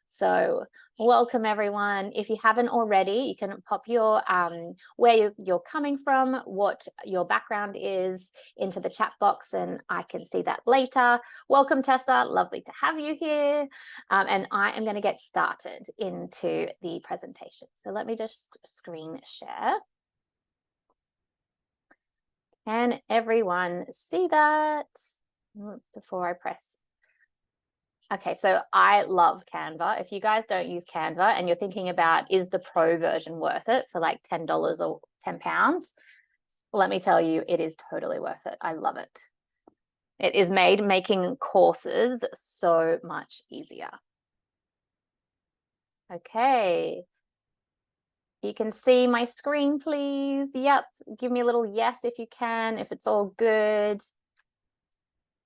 So welcome everyone. If you haven't already, you can pop your where you're coming from, what your background is into the chat box, and I can see that later. Welcome Tessa, lovely to have you here. And I am going to get started into the presentation. So let me just screen share. Can everyone see that before I press? Okay, so I love Canva. If you guys don't use Canva and you're thinking about, is the pro version worth it for like $10 or £10? Let me tell you, it is totally worth it. I love it. It is made making courses so much easier. Okay. You can see my screen, please. Yep. Give me a little yes if you can, if it's all good.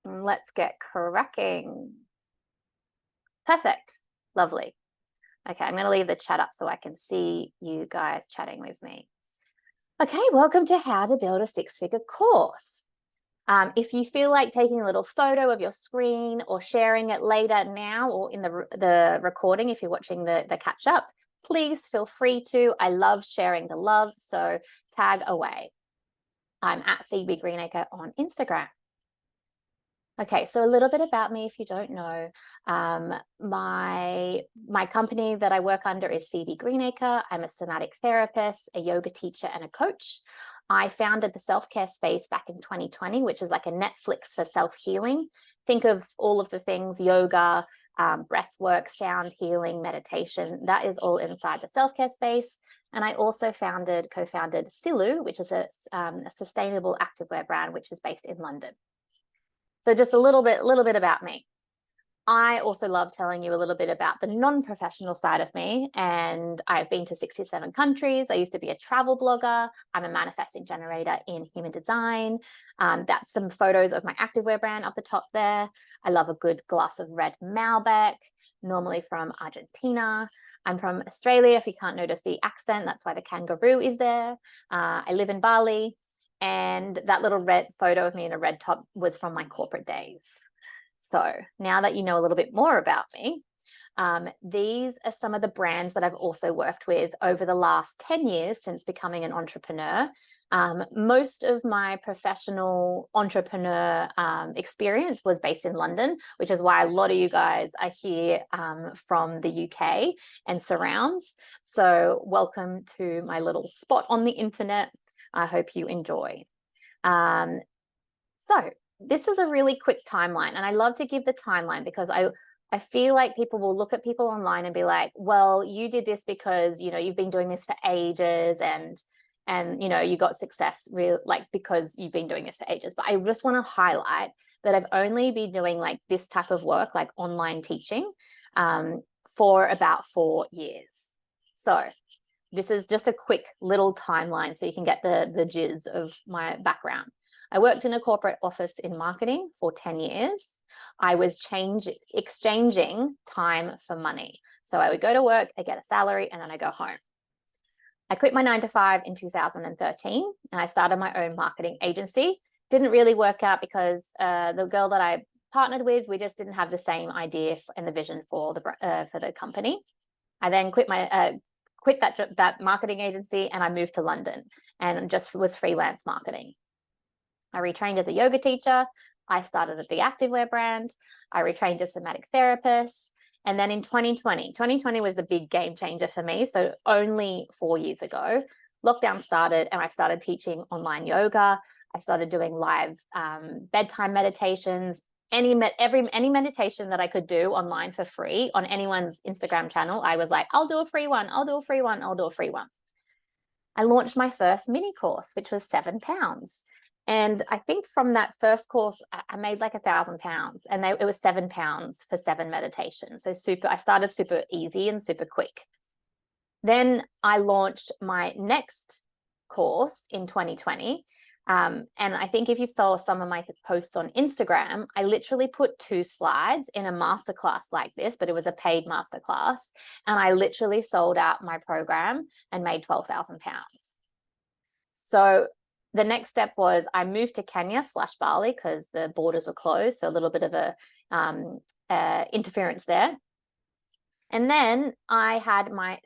And let's get cracking. Perfect. Lovely. Okay, I'm going to leave the chat up so I can see you guys chatting with me. Okay, welcome to How to Build a Six-Figure Course. If you feel like taking a little photo of your screen or sharing it later now or in the recording, if you're watching the catch up, please feel free to. I love sharing the love, so tag away. I'm at Phoebe Greenacre on Instagram. Okay, so a little bit about me if you don't know. My company that I work under is Phoebe Greenacre. I'm a somatic therapist, a yoga teacher, and a coach. I founded the self-care space back in 2020, which is like a Netflix for self-healing. Think of all of the things, yoga, breath work, sound healing, meditation, that is all inside the self-care space. And I also co-founded Silu, which is a sustainable activewear brand, which is based in London. So just a little bit about me. I also love telling you a little bit about the non-professional side of me, and I've been to 67 countries. I used to be a travel blogger. I'm a manifesting generator in human design. That's some photos of my activewear brand up the top there. I love a good glass of red Malbec, normally from Argentina. I'm from Australia, if you can't notice the accent, that's why the kangaroo is there. I live in Bali. And that little red photo of me in a red top was from my corporate days. So now that you know a little bit more about me, these are some of the brands that I've also worked with over the last 10 years since becoming an entrepreneur. Most of my professional entrepreneur experience was based in London, which is why a lot of you guys are here from the UK and surrounds. So welcome to my little spot on the internet. I hope you enjoy. So this is a really quick timeline, and I love to give the timeline because I feel like people will look at people online and be like, well, you did this because, you know, you've been doing this for ages and you know, you got success because you've been doing this for ages. But I just want to highlight that I've only been doing like this type of work, like online teaching, for about 4 years. So this is just a quick little timeline so you can get the gist of my background. I worked in a corporate office in marketing for 10 years. I was exchanging time for money. So I would go to work, I get a salary, and then I go home. I quit my 9-to-5 in 2013, and I started my own marketing agency. Didn't really work out because the girl that I partnered with, we just didn't have the same idea and the vision for the company. I then quit that marketing agency and I moved to London and just was freelance marketing. I retrained as a yoga teacher. I started at the activewear brand. I retrained as somatic therapist. And then in 2020 was the big game changer for me. So only 4 years ago, lockdown started and I started teaching online yoga. I started doing live bedtime meditations, any meditation that I could do online for free on anyone's Instagram channel. I was like, I'll do a free one. I'll do a free one. I'll do a free one. I launched my first mini course, which was £7. And I think from that first course, I made like £1,000, and it was £7 for 7 meditations. So I started super easy and super quick. Then I launched my next course in 2020. And I think if you saw some of my posts on Instagram, I literally put 2 slides in a masterclass like this, but it was a paid masterclass. And I literally sold out my program and made £12,000. So the next step was I moved to Kenya/Bali because the borders were closed. So a little bit of a interference there. And then I had my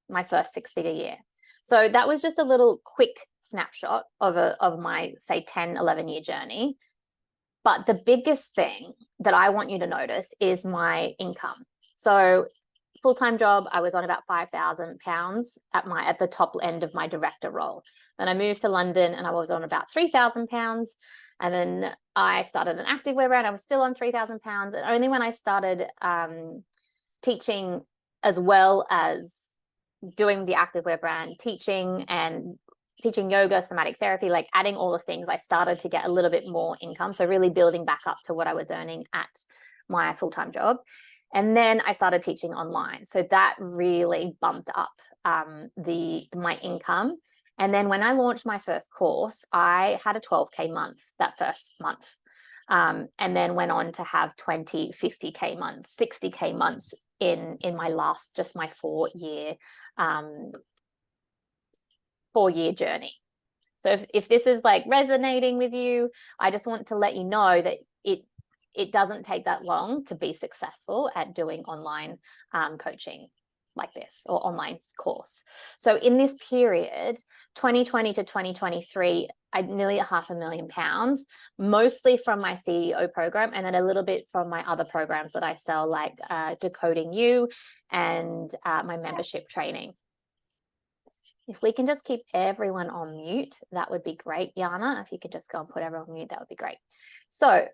my first 6-figure year. So that was just a little quick snapshot of my, say, 10, 11-year journey. But the biggest thing that I want you to notice is my income. So full-time job, I was on about £5,000 at the top end of my director role. Then I moved to London and I was on about £3,000. And then I started an activewear brand. I was still on £3,000. And only when I started teaching, as well as doing the activewear brand, teaching yoga, somatic therapy, like adding all the things, I started to get a little bit more income. So really building back up to what I was earning at my full-time job. And then I started teaching online. So that really bumped up my income. And then when I launched my first course, I had a 12K month that first month. And then went on to have 20, 50K months, 60K months in my last, just my 4-year journey. So if this is like resonating with you, I just want to let you know that it doesn't take that long to be successful at doing online coaching like this, or online course. So in this period, 2020 to 2023, I nearly £500,000, mostly from my CEO program, and then a little bit from my other programs that I sell, like Decoding You and my membership training. If we can just keep everyone on mute, that would be great. Yana, if you could just go and put everyone on mute, that would be great. So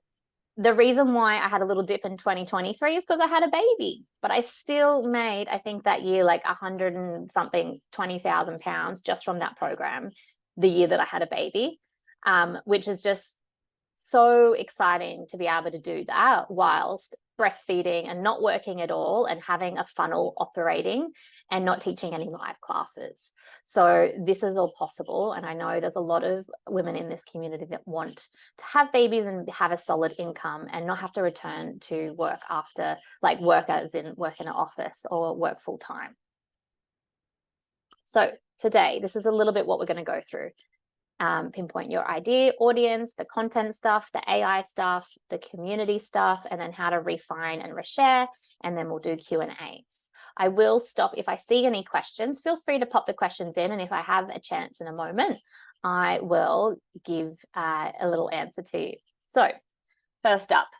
the reason why I had a little dip in 2023 is because I had a baby, but I still made, I think that year, like 100 and something, £20,000 just from that program, the year that I had a baby, which is just so exciting to be able to do that whilst breastfeeding and not working at all, and having a funnel operating and not teaching any live classes. So this is all possible. And I know there's a lot of women in this community that want to have babies and have a solid income and not have to return to work after, like work as in work in an office or work full time. So today, this is a little bit what we're going to go through. Pinpoint your idea audience, the content stuff, the AI stuff, the community stuff, and then how to refine and reshare, and then we'll do Q&As. I will stop if I see any questions. Feel free to pop the questions in, and if I have a chance in a moment, I will give a little answer to you. So first up,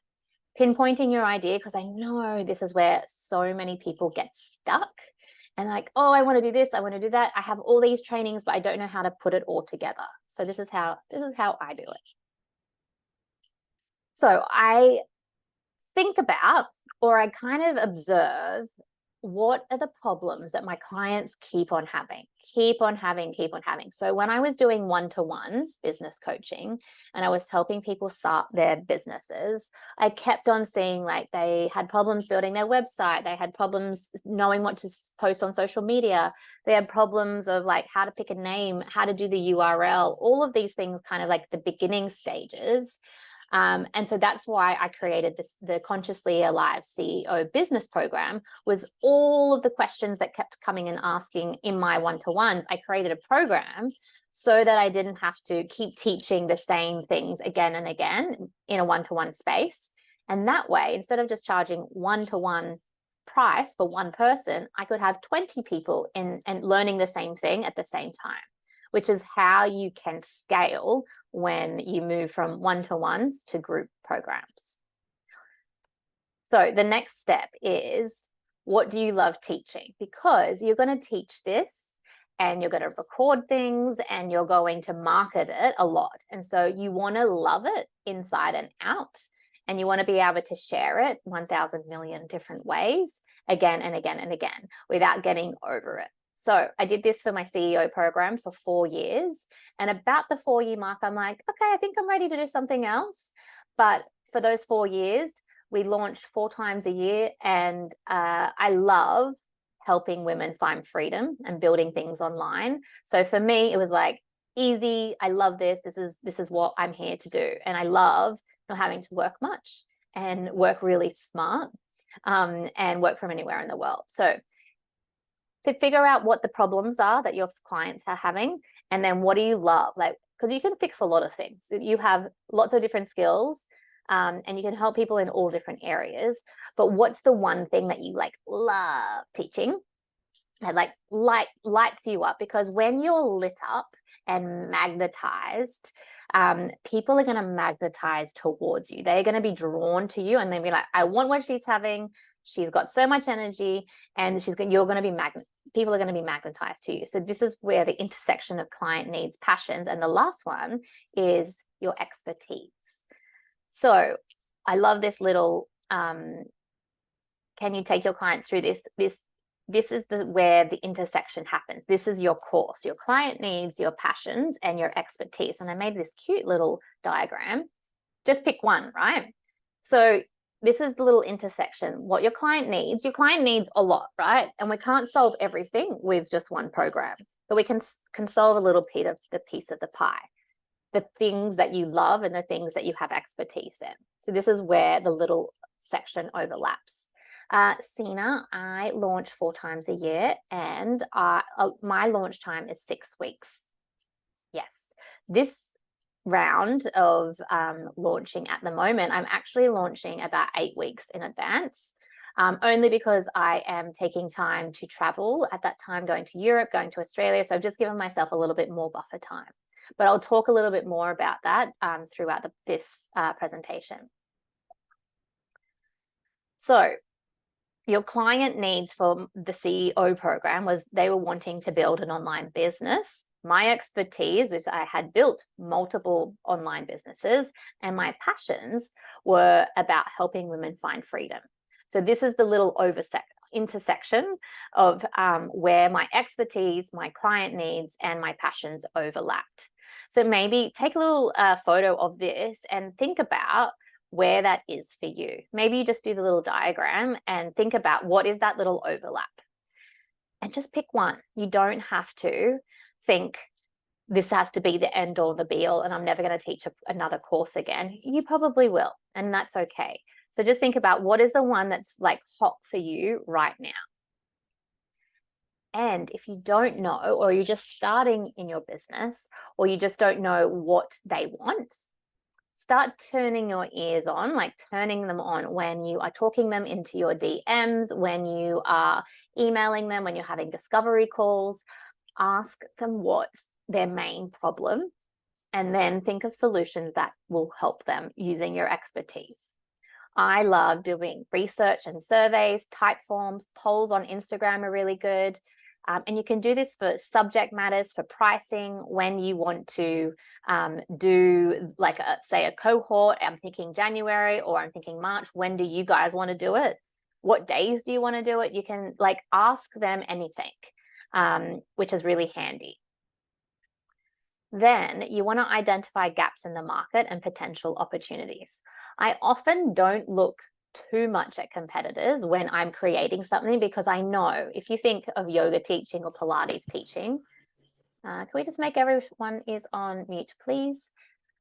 pinpointing your idea, because I know this is where so many people get stuck. And like, oh, I want to do this, I want to do that. I have all these trainings, but I don't know how to put it all together. So this is how I do it. So I think about, or I kind of observe, what are the problems that my clients keep on having. So when I was doing one-to-ones business coaching and I was helping people start their businesses, I kept on seeing like they had problems building their website. They had problems knowing what to post on social media. They had problems of like how to pick a name, how to do the URL, all of these things, kind of like the beginning stages. And so that's why I created the Consciously Alive CEO business program. Was all of the questions that kept coming and asking in my one-to-ones. I created a program so that I didn't have to keep teaching the same things again and again in a one-to-one space. And that way, instead of just charging one-to-one price for one person, I could have 20 people and learning the same thing at the same time, which is how you can scale when you move from one-to-ones to group programs. So the next step is, what do you love teaching? Because you're going to teach this and you're going to record things and you're going to market it a lot. And so you want to love it inside and out, and you want to be able to share it 1,000 million different ways again and again and again without getting over it. So I did this for my CEO program for 4 years. And about the 4-year mark, I'm like, okay, I think I'm ready to do something else. But for those 4 years, we launched 4 times a year. And I love helping women find freedom and building things online. So for me, it was like easy. I love this. This is what I'm here to do. And I love not having to work much and work really smart and work from anywhere in the world. So to figure out what the problems are that your clients are having, and then what do you love, like, because you can fix a lot of things. You have lots of different skills. And you can help people in all different areas. But what's the one thing that you like love teaching? That like lights you up? Because when you're lit up and magnetized, people are going to magnetize towards you. They're going to be drawn to you, and they'll be like, I want what she's having. She's got so much energy, and you're going to be people are going to be magnetized to you. So this is where the intersection of client needs, passions, and the last one is your expertise. So I love this little, can you take your clients through this? This is where the intersection happens. This is your course, your client needs, your passions, and your expertise. And I made this cute little diagram. Just pick one, right? So this is the little intersection. What your client needs a lot, right? And we can't solve everything with just one program, but we can solve a little piece of the pie, the things that you love and the things that you have expertise in. So this is where the little section overlaps. Sina, I launch 4 times a year, and my launch time is 6 weeks. Yes, this round of launching at the moment, I'm actually launching about 8 weeks in advance, only because I am taking time to travel at that time, going to Europe, going to Australia. So I've just given myself a little bit more buffer time. But I'll talk a little bit more about that throughout this presentation. So your client needs for the CEO program was they were wanting to build an online business. My expertise, which I had built multiple online businesses, and my passions were about helping women find freedom. So this is the little intersection of where my expertise, my client needs, and my passions overlapped. So maybe take a little photo of this and think about where that is for you. Maybe you just do the little diagram and think about what is that little overlap, and just pick one. You don't have to think this has to be the end all, the be all, and I'm never going to teach another course again. You probably will, and that's okay. So just think about what is the one that's like hot for you right now. And if you don't know, or you're just starting in your business, or you just don't know what they want, start turning your ears on, like turning them on when you are talking them into your DMs, when you are emailing them, when you're having discovery calls. Ask them what's their main problem, and then think of solutions that will help them using your expertise. I love doing research and surveys, type forms, polls on Instagram are really good. And you can do this for subject matters, for pricing, when you want to do like say a cohort. I'm thinking January, or I'm thinking March. When do you guys want to do it? What days do you want to do it? You can like ask them anything, which is really handy. Then you want to identify gaps in the market and potential opportunities. I often don't look too much at competitors when I'm creating something, because I know if you think of yoga teaching or Pilates teaching, can we just make everyone is on mute, please?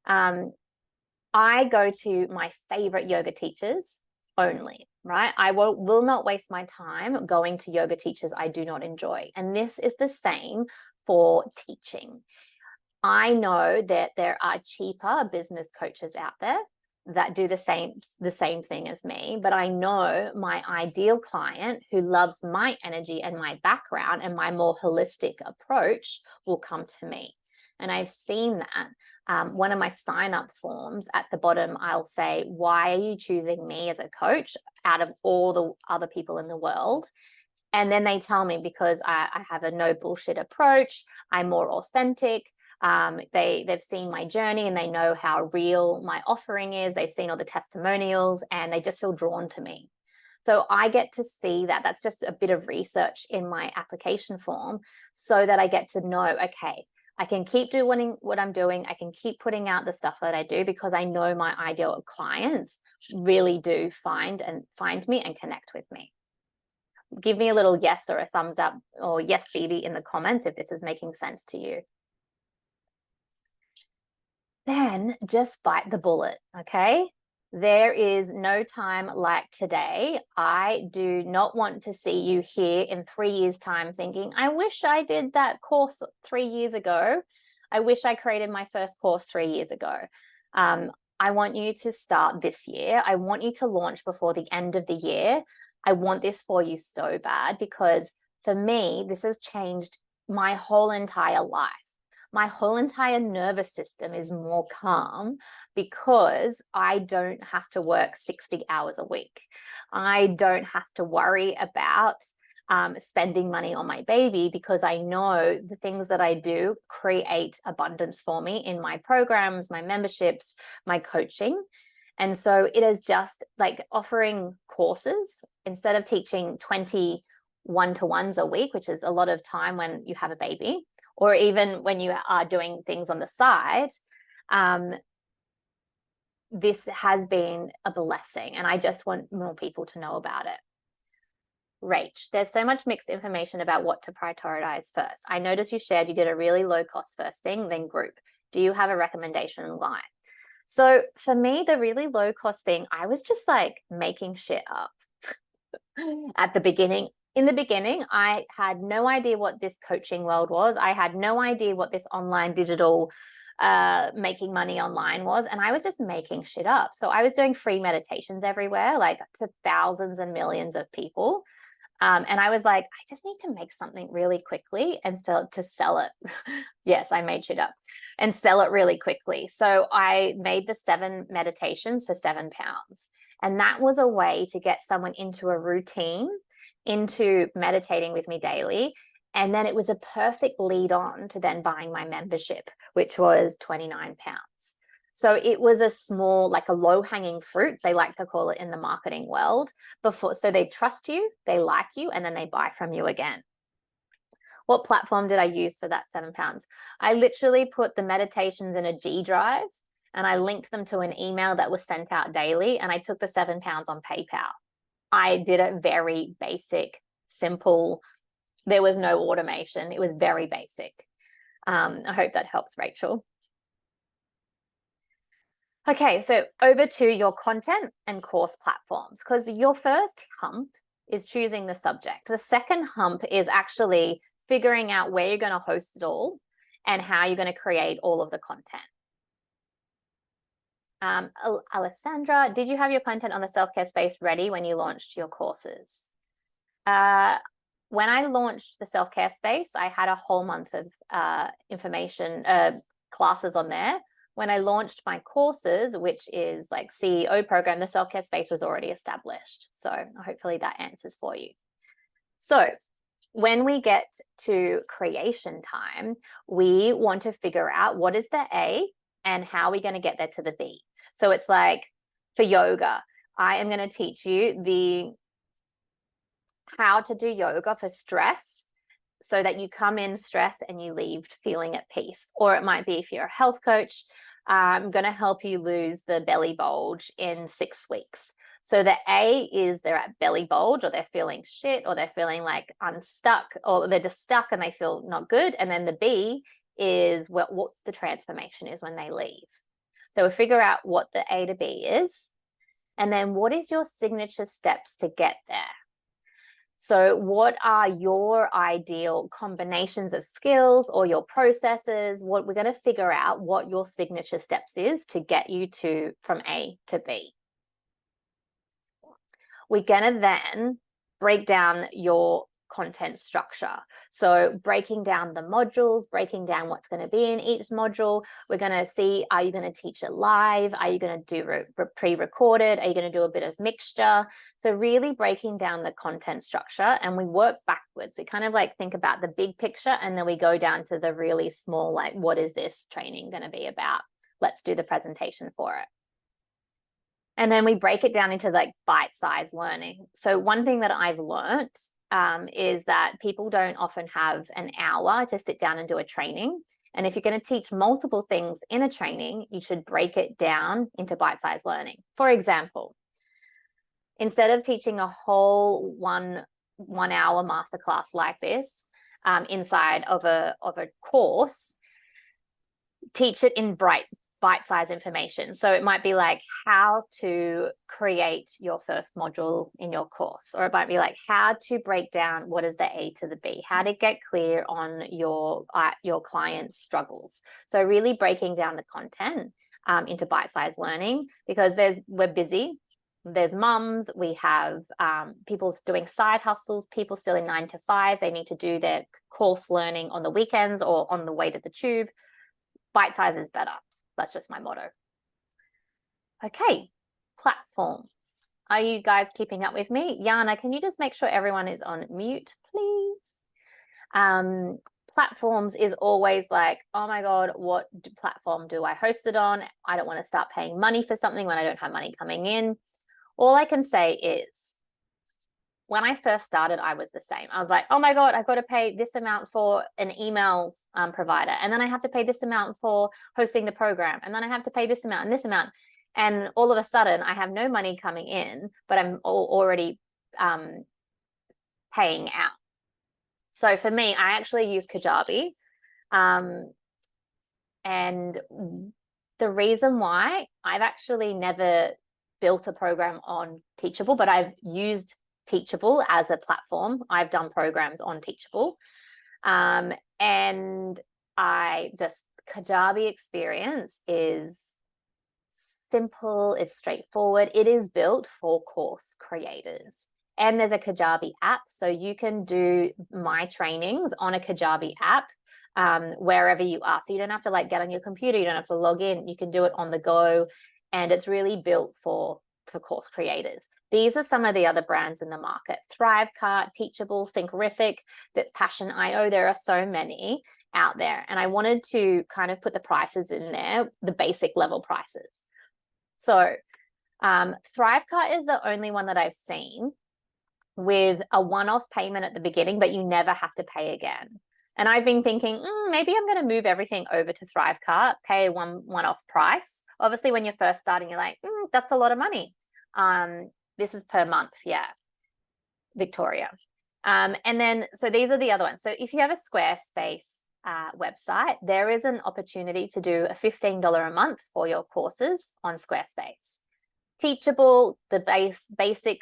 I go to my favorite yoga teachers only, right? I will not waste my time going to yoga teachers I do not enjoy. And this is the same for teaching. I know that there are cheaper business coaches out there that do the same thing as me, but I know my ideal client who loves my energy and my background and my more holistic approach will come to me. And I've seen that. One of my sign-up forms at the bottom, I'll say, why are you choosing me as a coach out of all the other people in the world? And then they tell me, because I have a no bullshit approach, I'm more authentic. They've seen my journey and they know how real my offering is. They've seen all the testimonials and they just feel drawn to me. So I get to see that. That's just a bit of research in my application form, so that I get to know, okay, I can keep doing what I'm doing. I can keep putting out the stuff that I do, because I know my ideal clients really do find me and connect with me. Give me a little yes or a thumbs up, or yes, Phoebe, in the comments if this is making sense to you. Then just bite the bullet, okay? There is no time like today. I do not want to see you here in 3 years' time thinking, I wish I did that course 3 years ago. I wish I created my first course 3 years ago. I want you to start this year. I want you to launch before the end of the year. I want this for you so bad, because for me, this has changed my whole entire life. My whole entire nervous system is more calm because I don't have to work 60 hours a week. I don't have to worry about spending money on my baby, because I know the things that I do create abundance for me in my programs, my memberships, my coaching. And so it is just like offering courses instead of teaching 20 one-to-ones a week, which is a lot of time when you have a baby, or even when you are doing things on the side. This has been a blessing, and I just want more people to know about it. Rach, there's so much mixed information about what to prioritize first. I noticed you shared you did a really low cost first thing, then group. Do you have a recommendation in line? So for me, the really low cost thing, I was just like making shit up at the beginning. In the beginning, I had no idea what this coaching world was. I had no idea what this online digital making money online was. And I was just making shit up. So I was doing free meditations everywhere, like to thousands and millions of people. And I was like, I just need to make something really quickly and to sell it. Yes, I made shit up and sell it really quickly. So I made the 7 meditations for £7. And that was a way to get someone into a routine, into meditating with me daily. And then it was a perfect lead on to then buying my membership, which was £29. So it was a small, like a low hanging fruit, they like to call it in the marketing world, before. So they trust you, they like you, and then they buy from you again. What platform did I use for that £7? I literally put the meditations in a G drive, and I linked them to an email that was sent out daily, and I took the £7 on PayPal. I did it very basic, simple. There was no automation. It was very basic. I hope that helps, Rachel. Okay, so over to your content and course platforms, because your first hump is choosing the subject. The second hump is actually figuring out where you're going to host it all and how you're going to create all of the content. Alessandra, did you have your content on the self-care space ready when you launched your courses? When I launched the self-care space, I had a whole month of information, classes on there. When I launched my courses, which is like CEO program, the self-care space was already established. So hopefully that answers for you. So when we get to creation time, we want to figure out what is the A and how are we going to get there to the B. So it's like for yoga, I am going to teach you how to do yoga for stress, so that you come in stressed and you leave feeling at peace. Or it might be, if you're a health coach, I'm going to help you lose the belly bulge in 6 weeks. So the A is they're at belly bulge, or they're feeling shit, or they're feeling like unstuck, or they're just stuck and they feel not good. And then the B is what the transformation is when they leave. So we figure out what the A to B is. And then what is your signature steps to get there? So what are your ideal combinations of skills or your processes? What we're going to figure out what your signature steps is to get you from A to B. We're going to then break down your content structure. So breaking down the modules, breaking down what's going to be in each module. We're going to see, are you going to teach it live? Are you going to do pre-recorded? Are you going to do a bit of mixture? So really breaking down the content structure, and we work backwards. We kind of like think about the big picture, and then we go down to the really small, like, what is this training going to be about? Let's do the presentation for it. And then we break it down into like bite-sized learning. So one thing that I've learned is that people don't often have an hour to sit down and do a training. And if you're going to teach multiple things in a training, you should break it down into bite-sized learning. For example, instead of teaching a whole one hour masterclass like this inside of a course, teach it in bite-sized information. So it might be like how to create your first module in your course, or it might be like how to break down what is the A to the B, how to get clear on your client's struggles. So really breaking down the content into bite-sized learning, because we're busy. There's mums, we have people doing side hustles, people still in 9 to 5. They need to do their course learning on the weekends or on the way to the tube. Bite size is better. That's just my motto. Okay, platforms. Are you guys keeping up with me? Yana, can you just make sure everyone is on mute, please? Platforms is always like, oh my God, what platform do I host it on? I don't want to start paying money for something when I don't have money coming in. All I can say is, when I first started, I was the same. I was like, oh my God, I've got to pay this amount for an email provider. And then I have to pay this amount for hosting the program. And then I have to pay this amount and this amount. And all of a sudden I have no money coming in, but I'm already paying out. So for me, I actually use Kajabi. And the reason why, I've actually never built a program on Teachable, but I've used Teachable as a platform. I've done programs on Teachable. And Kajabi experience is simple, it's straightforward. It is built for course creators. And there's a Kajabi app, so you can do my trainings on a Kajabi app wherever you are. So you don't have to like get on your computer, you don't have to log in, you can do it on the go. And it's really built for course creators. These are some of the other brands in the market: Thrivecart, Teachable, Thinkific, that Passion.io. There are so many out there. And I wanted to kind of put the prices in there, the basic level prices. So Thrivecart is the only one that I've seen with a one-off payment at the beginning, but you never have to pay again. And I've been thinking, maybe I'm going to move everything over to Thrivecart, pay one-off price. Obviously, when you're first starting, you're like, that's a lot of money. This is per month. Yeah, Victoria. And then, so these are the other ones. So if you have a Squarespace website, there is an opportunity to do a $15 a month for your courses on Squarespace. Teachable, the basic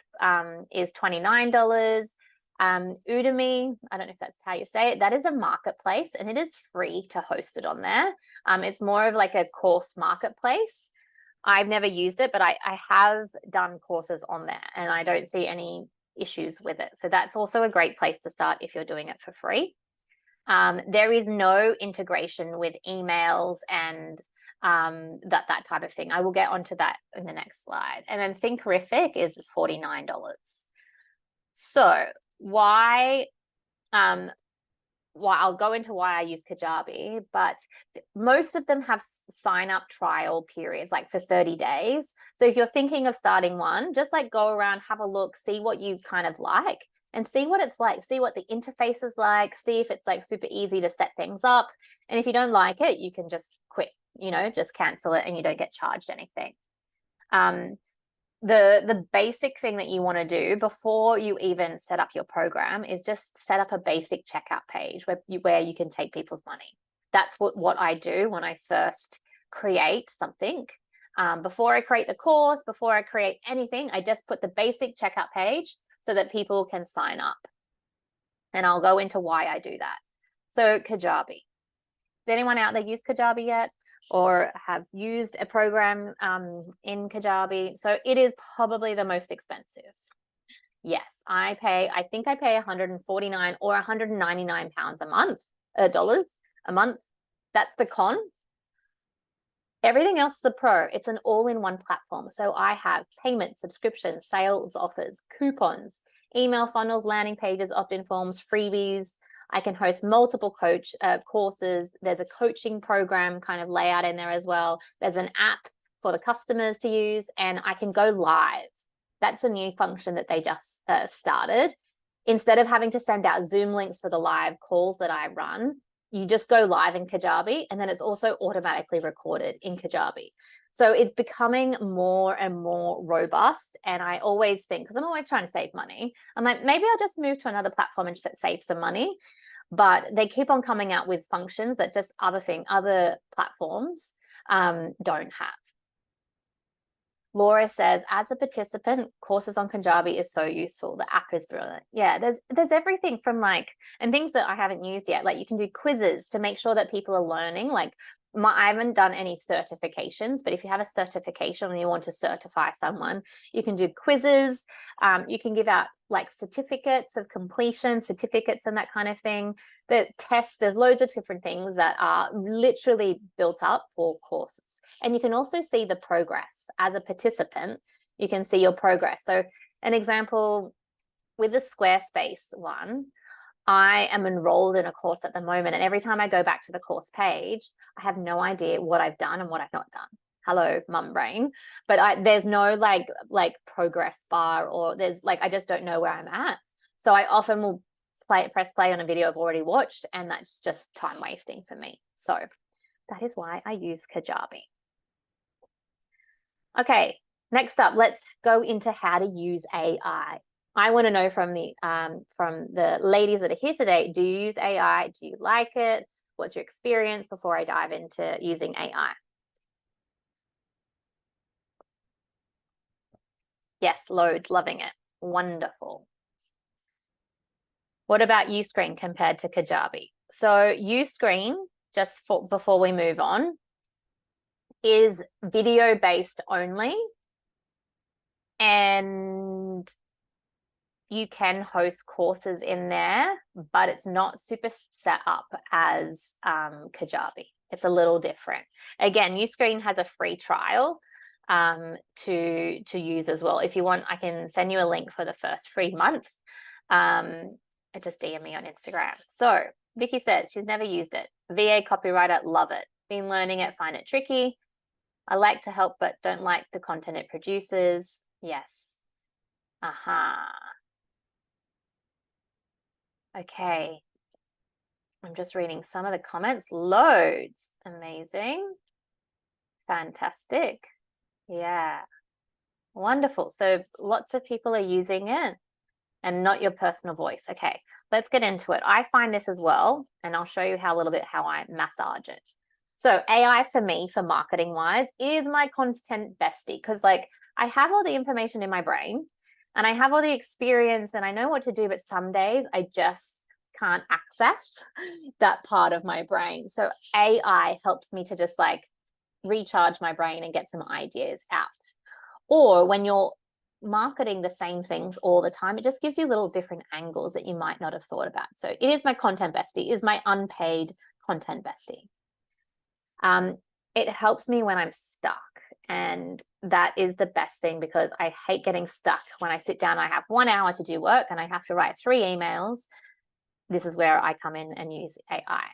is $29. Udemy, I don't know if that's how you say it, that is a marketplace and it is free to host it on there. It's more of like a course marketplace. I've never used it, but I have done courses on there and I don't see any issues with it. So that's also a great place to start if you're doing it for free. There is no integration with emails and that type of thing. I will get onto that in the next slide. And then Thinkific is $49. So why I'll go into why I use Kajabi, but most of them have sign up trial periods, like for 30 days. So if you're thinking of starting one, just like go around, have a look, see what you kind of like and see what it's like, see what the interface is like, see if it's like super easy to set things up. And if you don't like it, you can just quit, just cancel it and you don't get charged anything. The basic thing that you want to do before you even set up your program is just set up a basic checkout page where you can take people's money. That's what I do when I first create something. Before I create the course, before I create anything, I just put the basic checkout page so that people can sign up. And I'll go into why I do that. So Kajabi. Does anyone out there use Kajabi yet? Or have used a program in Kajabi? So it is probably the most expensive. Yes, I think I pay 149 or 199 pounds a month, dollars a month. That's the con. Everything else is a pro. It's an all-in-one platform. So I have payments, subscriptions, sales offers, coupons, email funnels, landing pages, opt-in forms, freebies. I can host multiple courses. There's a coaching program kind of layout in there as well. There's an app for the customers to use, and I can go live. That's a new function that they just started. Instead of having to send out Zoom links for the live calls that I run, you just go live in Kajabi, and then it's also automatically recorded in Kajabi. So it's becoming more and more robust. And I always think, because I'm always trying to save money, I'm like, maybe I'll just move to another platform and just save some money. But they keep on coming out with functions that just other platforms don't have. Laura says, as a participant, courses on Kajabi is so useful. The app is brilliant. Yeah, there's everything from and things that I haven't used yet. Like you can do quizzes to make sure that people are learning, like I haven't done any certifications, but if you have a certification and you want to certify someone, you can do quizzes. You can give out like certificates of completion, certificates and that kind of thing. The tests, there's loads of different things that are literally built up for courses. And you can also see the progress as a participant. You can see your progress. So an example with the Squarespace one, I am enrolled in a course at the moment, and every time I go back to the course page, I have no idea what I've done and what I've not done. Hello, mum brain. But there's no like progress bar, or there's like, I just don't know where I'm at. So I often will press play on a video I've already watched, and that's just time wasting for me. So that is why I use Kajabi. Okay, next up, let's go into how to use AI. I want to know from the ladies that are here today, do you use AI? Do you like it? What's your experience before I dive into using AI? Yes, loads, loving it. Wonderful. What about Uscreen compared to Kajabi? So Uscreen, just before we move on, is video based only, and you can host courses in there, but it's not super set up as Kajabi. It's a little different. Again, Uscreen has a free trial to use as well. If you want, I can send you a link for the first free month. Just DM me on Instagram. So Vicky says she's never used it. VA copywriter, love it. Been learning it, find it tricky. I like to help, but don't like the content it produces. Yes. Okay. I'm just reading some of the comments. Loads. Amazing. Fantastic. Yeah. Wonderful. So lots of people are using it and not your personal voice. Okay, let's get into it. I find this as well, and I'll show you how I massage it. So AI for me, for marketing wise, is my content bestie, because like I have all the information in my brain and I have all the experience and I know what to do, but some days I just can't access that part of my brain. So AI helps me to just like recharge my brain and get some ideas out. Or when you're marketing the same things all the time, it just gives you little different angles that you might not have thought about. So it is my content bestie, it is my unpaid content bestie. It helps me when I'm stuck, and that is the best thing, because I hate getting stuck when I sit down. I have 1 hour to do work and I have to write 3 emails. This is where I come in and use AI.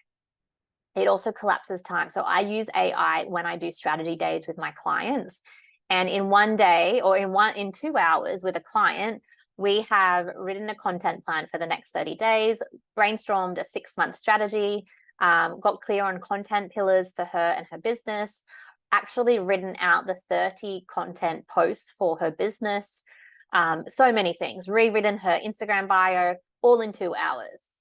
It also collapses time. So I use AI when I do strategy days with my clients. And in one day or in 2 hours with a client, we have written a content plan for the next 30 days, brainstormed a 6-month strategy, got clear on content pillars for her and her business, actually written out the 30 content posts for her business, so many things, rewritten her Instagram bio, all in 2 hours.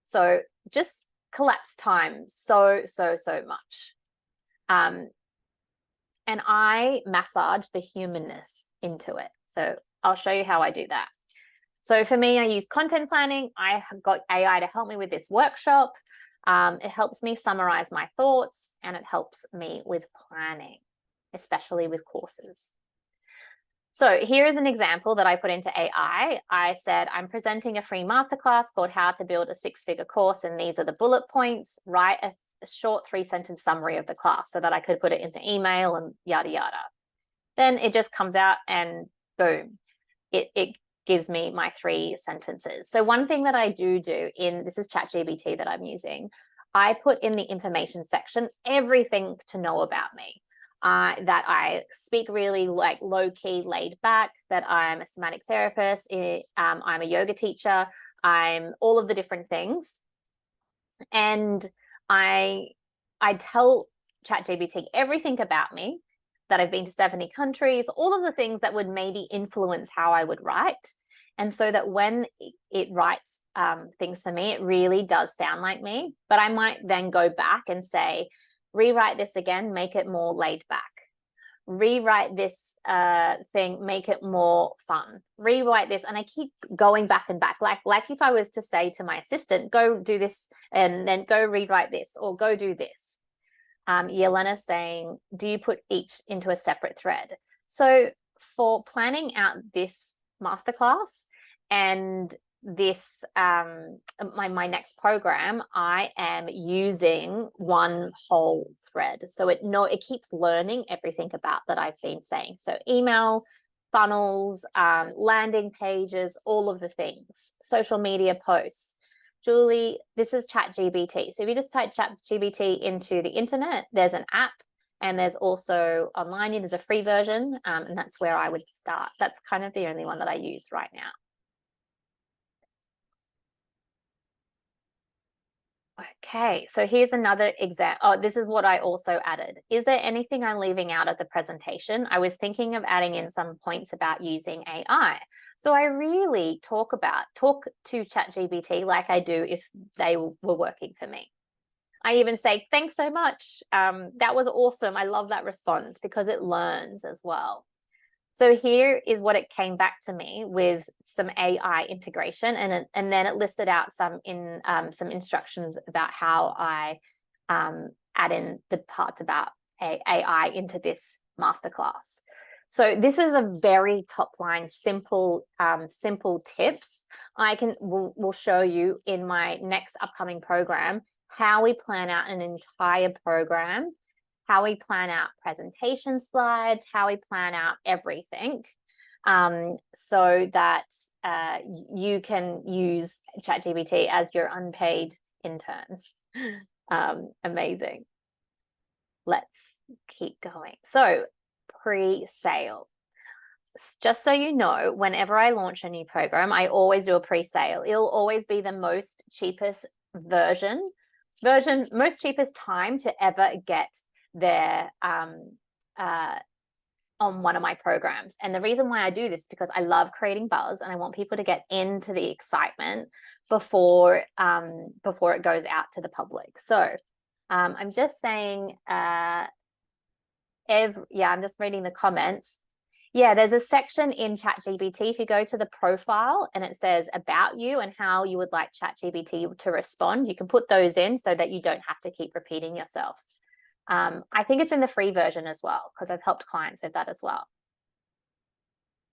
So just collapse time so much. And I massage the humanness into it. So I'll show you how I do that. So for me, I use content planning. I have got AI to help me with this workshop. It helps me summarize my thoughts, and it helps me with planning, especially with courses. So here is an example that I put into AI. I said, I'm presenting a free masterclass called How to Build a 6-Figure Course, and these are the bullet points. Write a short 3-sentence summary of the class so that I could put it into email and yada yada. Then it just comes out and boom, it gives me my 3 sentences. So one thing that I do this is ChatGPT that I'm using, I put in the information section everything to know about me. That I speak really like low-key, laid back, that I'm a somatic therapist, I'm a yoga teacher, I'm all of the different things. And I tell ChatGPT everything about me, that I've been to 70 countries, all of the things that would maybe influence how I would write. And so that when it writes things for me, it really does sound like me. But I might then go back and say, rewrite this again, make it more laid back. Rewrite this thing, make it more fun. Rewrite this, and I keep going back and back. Like if I was to say to my assistant, go do this and then go rewrite this, or go do this. Yelena saying, do you put each into a separate thread? So for planning out this masterclass and this my next program, I am using one whole thread. So it keeps learning everything about that I've been saying. So email, funnels, landing pages, all of the things, social media posts. Julie, this is ChatGPT. So if you just type ChatGPT into the internet, there's an app, and there's also online, there's a free version, and that's where I would start. That's kind of the only one that I use right now. Okay, so here's another example. Oh, this is what I also added. Is there anything I'm leaving out of the presentation? I was thinking of adding in some points about using AI. So I really talk to ChatGPT like I do if they were working for me. I even say, thanks so much. That was awesome. I love that response because it learns as well. So here is what it came back to me with some AI integration, and then it listed out some instructions about how I add in the parts about AI into this masterclass. So this is a very top line, simple tips. We'll show you in my next upcoming program how we plan out an entire program, how we plan out presentation slides, how we plan out everything, so that you can use ChatGPT as your unpaid intern. Amazing. Let's keep going. So pre-sale. Just so you know, whenever I launch a new program, I always do a pre-sale. It'll always be the most cheapest most cheapest time to ever get there on one of my programs. And the reason why I do this is because I love creating buzz, and I want people to get into the excitement before it goes out to the public. So I'm just saying, I'm just reading the comments. Yeah, there's a section in ChatGPT. If you go to the profile and it says about you and how you would like ChatGPT to respond, you can put those in so that you don't have to keep repeating yourself. I think it's in the free version as well, because I've helped clients with that as well.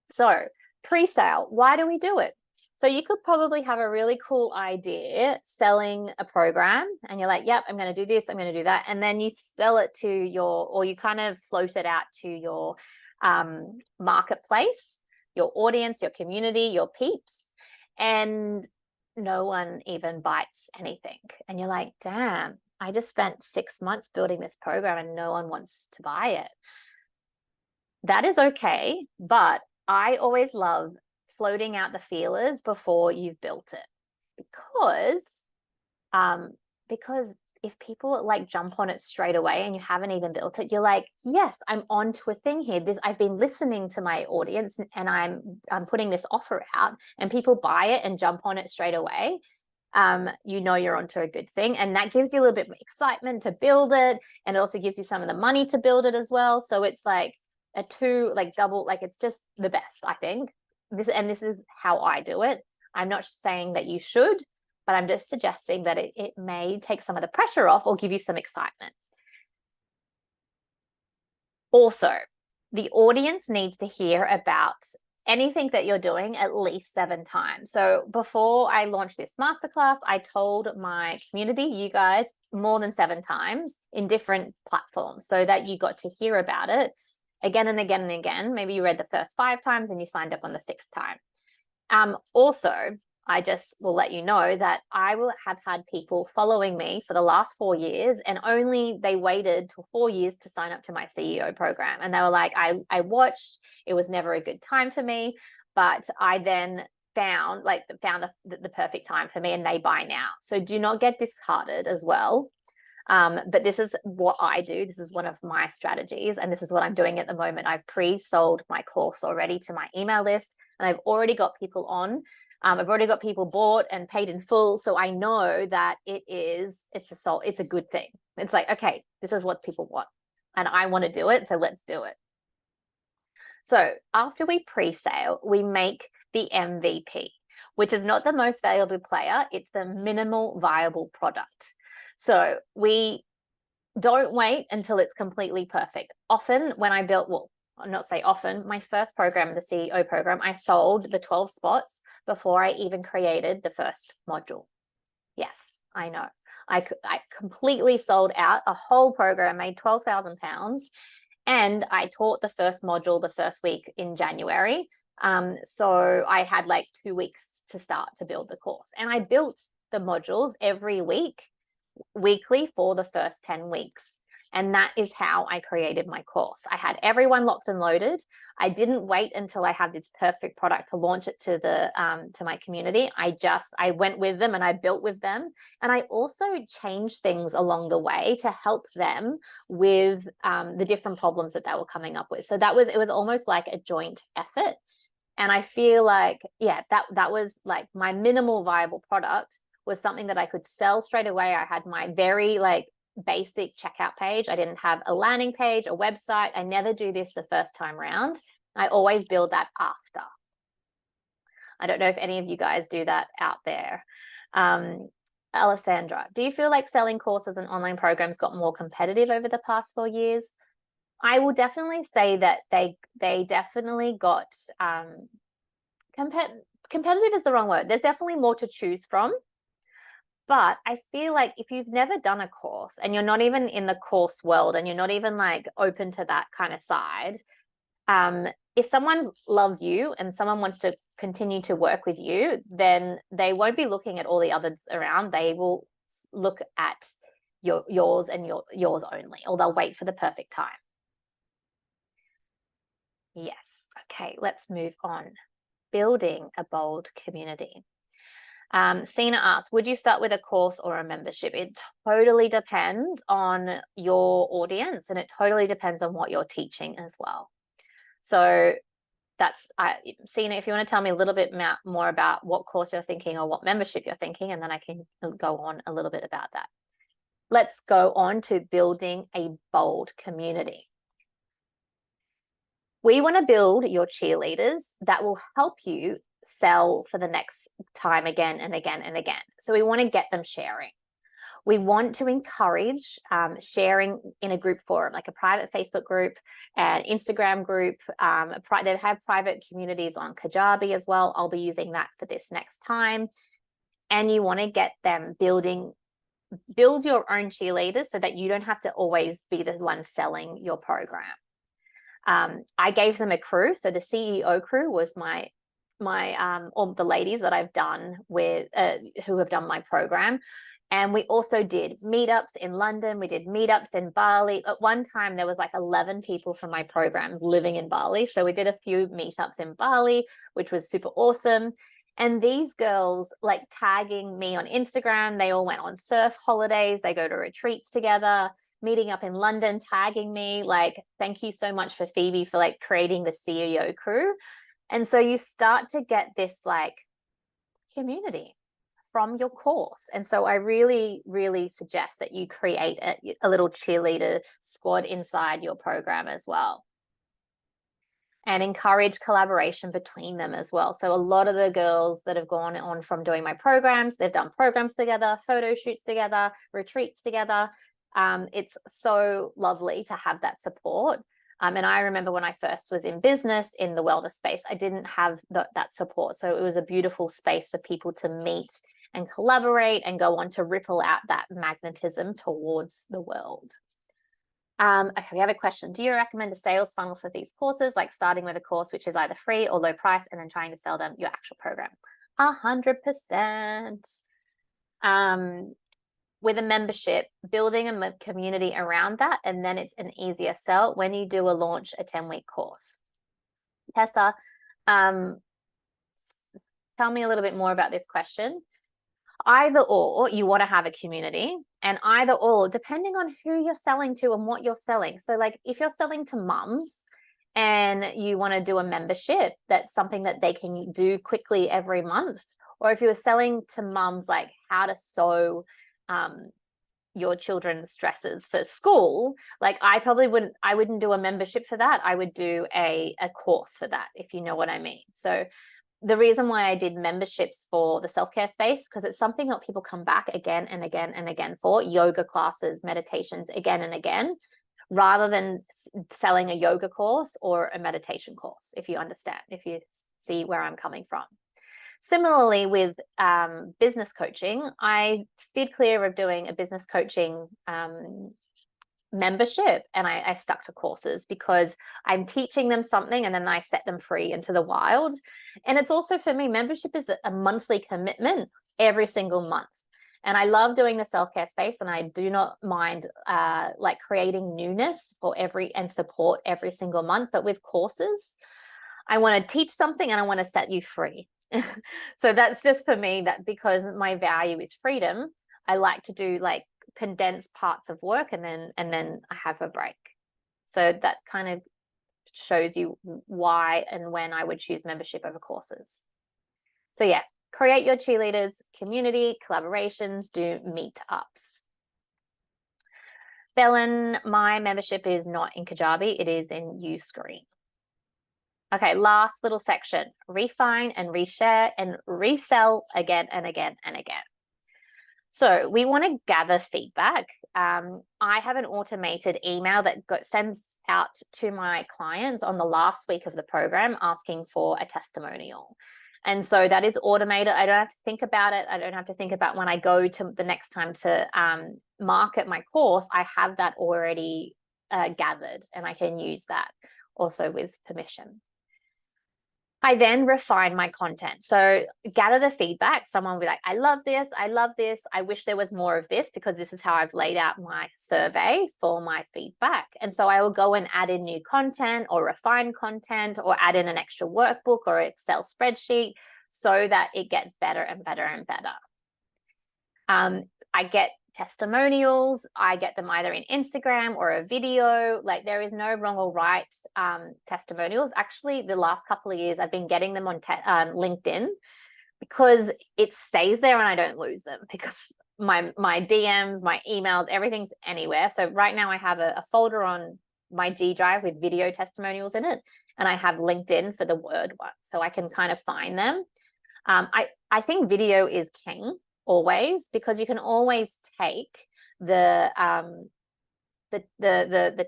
So pre-sale, why do we do it? So you could probably have a really cool idea selling a program, and you're like, yep, I'm going to do this, I'm going to do that. And then you sell it to or you kind of float it out to your marketplace, your audience, your community, your peeps, and no one even bites anything. And you're like, damn, I just spent 6 months building this program and no one wants to buy it. That is okay, but I always love floating out the feelers before you've built it, because if people like jump on it straight away and you haven't even built it, you're like, yes, I'm on to a thing here. I've been listening to my audience, and I'm putting this offer out, and people buy it and jump on it straight away. You know you're onto a good thing, and that gives you a little bit of excitement to build it, and it also gives you some of the money to build it as well. So it's like a double, it's just the best, I think. This is how I do it. I'm not saying that you should, but I'm just suggesting that it may take some of the pressure off or give you some excitement. Also, the audience needs to hear about anything that you're doing at least 7 times. So before I launched this masterclass, I told my community, you guys, more than 7 times in different platforms, so that you got to hear about it again and again and again. Maybe you read the first 5 times and you signed up on the 6th time. Also, I just will let you know that I will have had people following me for the last 4 years, and only they waited till 4 years to sign up to my CEO program. And they were like, I watched, it was never a good time for me, but I then found the perfect time for me, and they buy now. So do not get disheartened as well. But this is what I do. This is one of my strategies, and this is what I'm doing at the moment. I've pre-sold my course already to my email list, and I've already got people on. I've already got people bought and paid in full. So I know that it's a good thing. It's like, okay, this is what people want, and I want to do it. So let's do it. So after we pre-sale, we make the MVP, which is not the most valuable player. It's the minimal viable product. So we don't wait until it's completely perfect. Often when I built, well, I'll not say often, my first program, the CEO program, I sold the 12 spots before I even created the first module. Yes, I know. I completely sold out a whole program, made £12,000, and I taught the first module the first week in January. So I had like 2 weeks to start to build the course, and I built the modules every week, weekly for the first 10 weeks. And that is how I created my course. I had everyone locked and loaded. I didn't wait until I had this perfect product to launch it to the to my community. I went with them and I built with them. And I also changed things along the way to help them with the different problems that they were coming up with. So it was almost like a joint effort. And I feel like, yeah, that was like my minimal viable product was something that I could sell straight away. I had my very like basic checkout page. I didn't have a landing page, a website. I never do this the first time around. I always build that after. I don't know if any of you guys do that out there. Alessandra, do you feel like selling courses and online programs got more competitive over the past 4 years? I will definitely say that they definitely got competitive is the wrong word. There's definitely more to choose from. But I feel like if you've never done a course and you're not even in the course world and you're not even like open to that kind of side, if someone loves you and someone wants to continue to work with you, then they won't be looking at all the others around. They will look at yours and yours only, or they'll wait for the perfect time. Yes. Okay, let's move on. Building a bold community. Sina asks, would you start with a course or a membership? It totally depends on your audience, and it totally depends on what you're teaching as well. So that's, Sina, if you want to tell me a little bit more about what course you're thinking or what membership you're thinking, and then I can go on a little bit about that. Let's go on to building a bold community. We want to build your cheerleaders that will help you sell for the next time again and again and again. So we want to get them sharing. We want to encourage sharing in a group forum, like a private Facebook group, an Instagram group. They have private communities on Kajabi as well. I'll be using that for this next time. And you want to get them build your own cheerleaders so that you don't have to always be the one selling your program. I gave them a crew. So the CEO crew was all the ladies that I've done with, who have done my program. And we also did meetups in London. We did meetups in Bali. At one time, there was like 11 people from my program living in Bali. So we did a few meetups in Bali, which was super awesome. And these girls like tagging me on Instagram. They all went on surf holidays. They go to retreats together, meeting up in London, tagging me. Like, thank you so much for Phoebe for like creating the CEO crew. And so you start to get this like community from your course. And so I really, really suggest that you create a little cheerleader squad inside your program as well. And encourage collaboration between them as well. So a lot of the girls that have gone on from doing my programs, they've done programs together, photo shoots together, retreats together. It's so lovely to have that support. And I remember when I first was in business in the wellness space, I didn't have that support. So it was a beautiful space for people to meet and collaborate and go on to ripple out that magnetism towards the world. Okay, we have a question. Do you recommend a sales funnel for these courses, like starting with a course which is either free or low price and then trying to sell them your actual program? 100%. With a membership, building a community around that, and then it's an easier sell when you do a launch a 10-week course. Tessa, tell me a little bit more about this question. Either or, you want to have a community, and either or, depending on who you're selling to and what you're selling. So like if you're selling to mums and you want to do a membership, that's something that they can do quickly every month. Or if you're selling to mums, like how to sew your children's dresses for school, like I wouldn't do a membership for that. I would do a course for that, if you know what I mean. So the reason why I did memberships for the self-care space, because it's something that people come back again and again and again for, yoga classes, meditations again and again, rather than selling a yoga course or a meditation course, if you understand, if you see where I'm coming from. Similarly with business coaching, I steered clear of doing a business coaching membership, and I stuck to courses because I'm teaching them something and then I set them free into the wild. And it's also, for me, membership is a monthly commitment every single month. And I love doing the self-care space, and I do not mind like creating newness for and support every single month. But with courses, I want to teach something and I want to set you free. So that's just for me, that because my value is freedom, I like to do like condensed parts of work and then I have a break. So that kind of shows you why and when I would choose membership over courses. So yeah, create your cheerleaders community, collaborations, do meetups. Belen, my membership is not in Kajabi, it is in Uscreen. Okay, last little section, refine and reshare and resell again and again and again. So we want to gather feedback. I have an automated email that sends out to my clients on the last week of the program asking for a testimonial. And so that is automated. I don't have to think about it. I don't have to think about when I go to the next time to market my course. I have that already gathered, and I can use that also with permission. I then refine my content. So gather the feedback. Someone will be like, I love this. I wish there was more of this, because this is how I've laid out my survey for my feedback. And so I will go and add in new content or refine content or add in an extra workbook or Excel spreadsheet so that it gets better and better and better. I get testimonials. I get them either in Instagram or a video. Like, there is no wrong or right testimonials. Actually, the last couple of years, I've been getting them on LinkedIn, because it stays there and I don't lose them, because my DMs, my emails, everything's anywhere. So right now I have a folder on my G Drive with video testimonials in it, and I have LinkedIn for the Word one, so I can kind of find them. I think video is king always, because you can always take the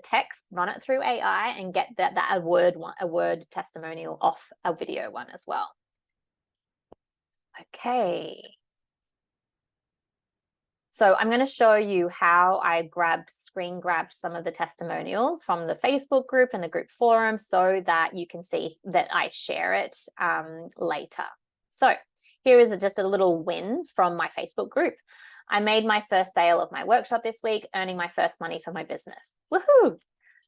text, run it through AI, and get a word testimonial off a video one as well. Okay. So I'm going to show you how I screen grabbed some of the testimonials from the Facebook group and the group forum, so that you can see that I share it later. So here is just a little win from my Facebook group. I made my first sale of my workshop this week, earning my first money for my business. Woohoo!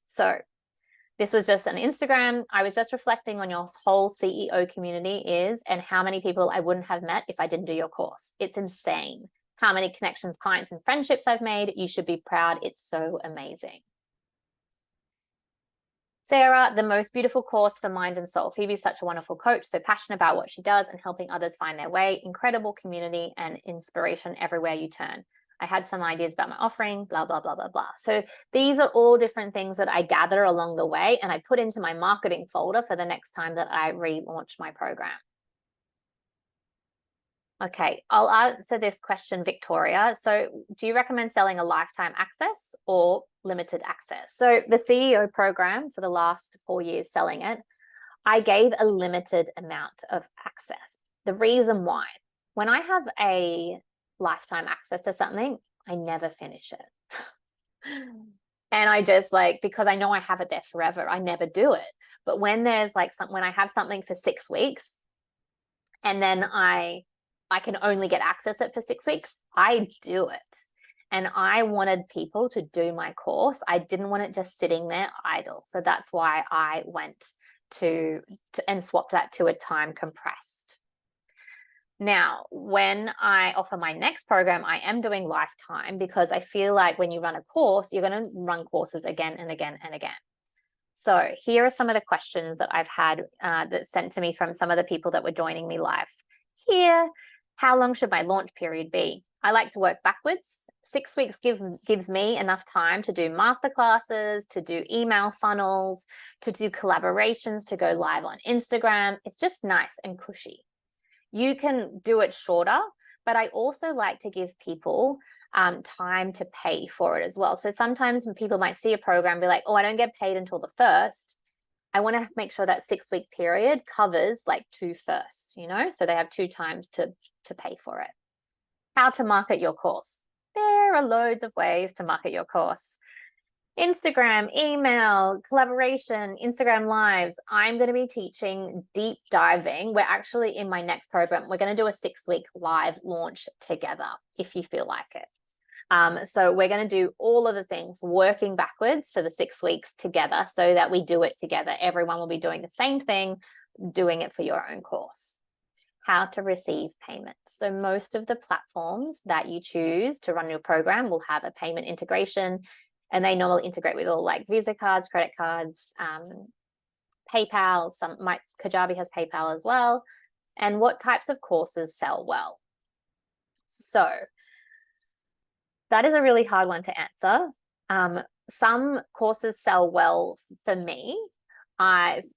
So this was just an Instagram. I was just reflecting on your whole CEO community and how many people I wouldn't have met if I didn't do your course. It's insane how many connections, clients, and friendships I've made. You should be proud. It's so amazing. Sarah, the most beautiful course for mind and soul. Phoebe's such a wonderful coach, so passionate about what she does and helping others find their way. Incredible community and inspiration everywhere you turn. I had some ideas about my offering, blah, blah, blah, blah, blah. So these are all different things that I gather along the way, and I put into my marketing folder for the next time that I relaunch my program. Okay, I'll answer this question, Victoria. So do you recommend selling a lifetime access or limited access? So the CEO program, for the last 4 years selling it, I gave a limited amount of access. The reason why, when I have a lifetime access to something, I never finish it. And I just because I know I have it there forever, I never do it. But when there's when I have something for 6 weeks, and then I can only get access it for 6 weeks, I do it. And I wanted people to do my course. I didn't want it just sitting there idle. So that's why I went and swapped that to a time compressed. Now, when I offer my next program, I am doing lifetime, because I feel like when you run a course, you're going to run courses again and again and again. So here are some of the questions that I've had that sent to me from some of the people that were joining me live here. How long should my launch period be? I like to work backwards. 6 weeks gives me enough time to do masterclasses, to do email funnels, to do collaborations, to go live on Instagram. It's just nice and cushy. You can do it shorter, but I also like to give people time to pay for it as well. So sometimes when people might see a program and be like, oh, I don't get paid until the 1st. I want to make sure that 6-week period covers like 2 firsts, you know, so they have 2 times to pay for it. How to market your course. There are loads of ways to market your course. Instagram, email, collaboration, Instagram lives. I'm going to be teaching deep diving. We're actually in my next program. We're going to do a 6-week live launch together if you feel like it. So we're going to do all of the things working backwards for the 6 weeks together so that we do it together. Everyone will be doing the same thing, doing it for your own course. How to receive payments. So most of the platforms that you choose to run your program will have a payment integration, and they normally integrate with all like Visa cards, credit cards, PayPal. Kajabi has PayPal as well. And what types of courses sell well? So that is a really hard one to answer. Some courses sell well for me.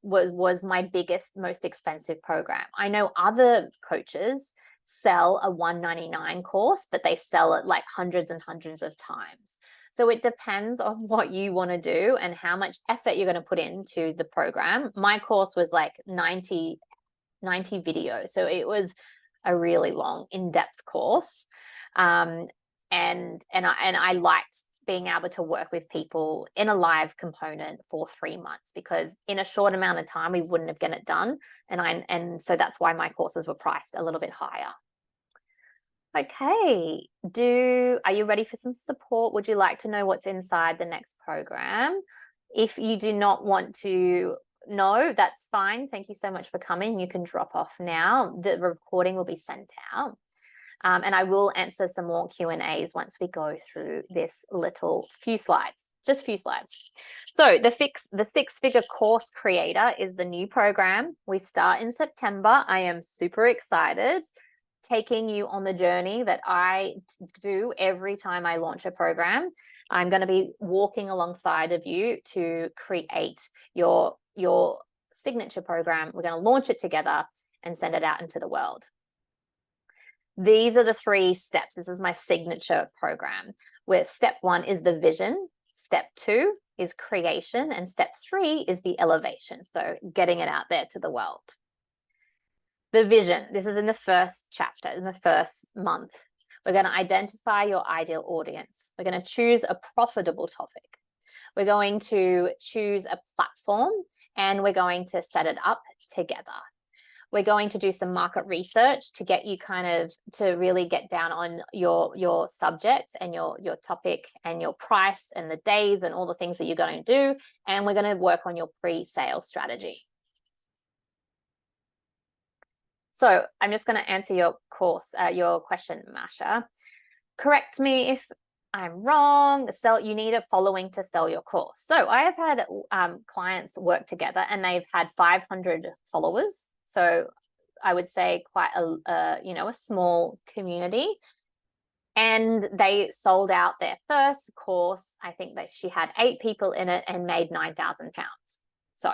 Was my biggest, most expensive program. I know other coaches sell a $199 course, but they sell it like hundreds and hundreds of times. So it depends on what you want to do and how much effort you're going to put into the program. My course was like 90 videos. So it was a really long, in-depth course. And I liked being able to work with people in a live component for 3 months, because in a short amount of time we wouldn't have gotten it done, and so that's why my courses were priced a little bit higher. Okay, are you ready for some support? Would you like to know what's inside the next program? If you do not want to know, that's fine. Thank you so much for coming. You can drop off now. The recording will be sent out. And I will answer some more Q&As once we go through this few slides, just few slides. So the 6-figure course creator is the new program. We start in September. I am super excited, taking you on the journey that I do every time I launch a program. I'm going to be walking alongside of you to create your signature program. We're going to launch it together and send it out into the world. These are the 3 steps. This is my signature program, where step 1 is the vision, step 2 is creation, and step 3 is the elevation. So getting it out there to the world. The vision, this is in the first chapter, in the first month. We're going to identify your ideal audience. We're going to choose a profitable topic. We're going to choose a platform, and we're going to set it up together. We're going to do some market research to get you to really get down on your subject and your topic and your price and the days and all the things that you're going to do. And we're going to work on your pre-sale strategy. So I'm just going to answer your question, Masha. Correct me if I'm wrong. You need a following to sell your course. So I have had clients work together and they've had 500 followers. So I would say quite a small community. And they sold out their first course. I think that she had 8 people in it and made £9,000. So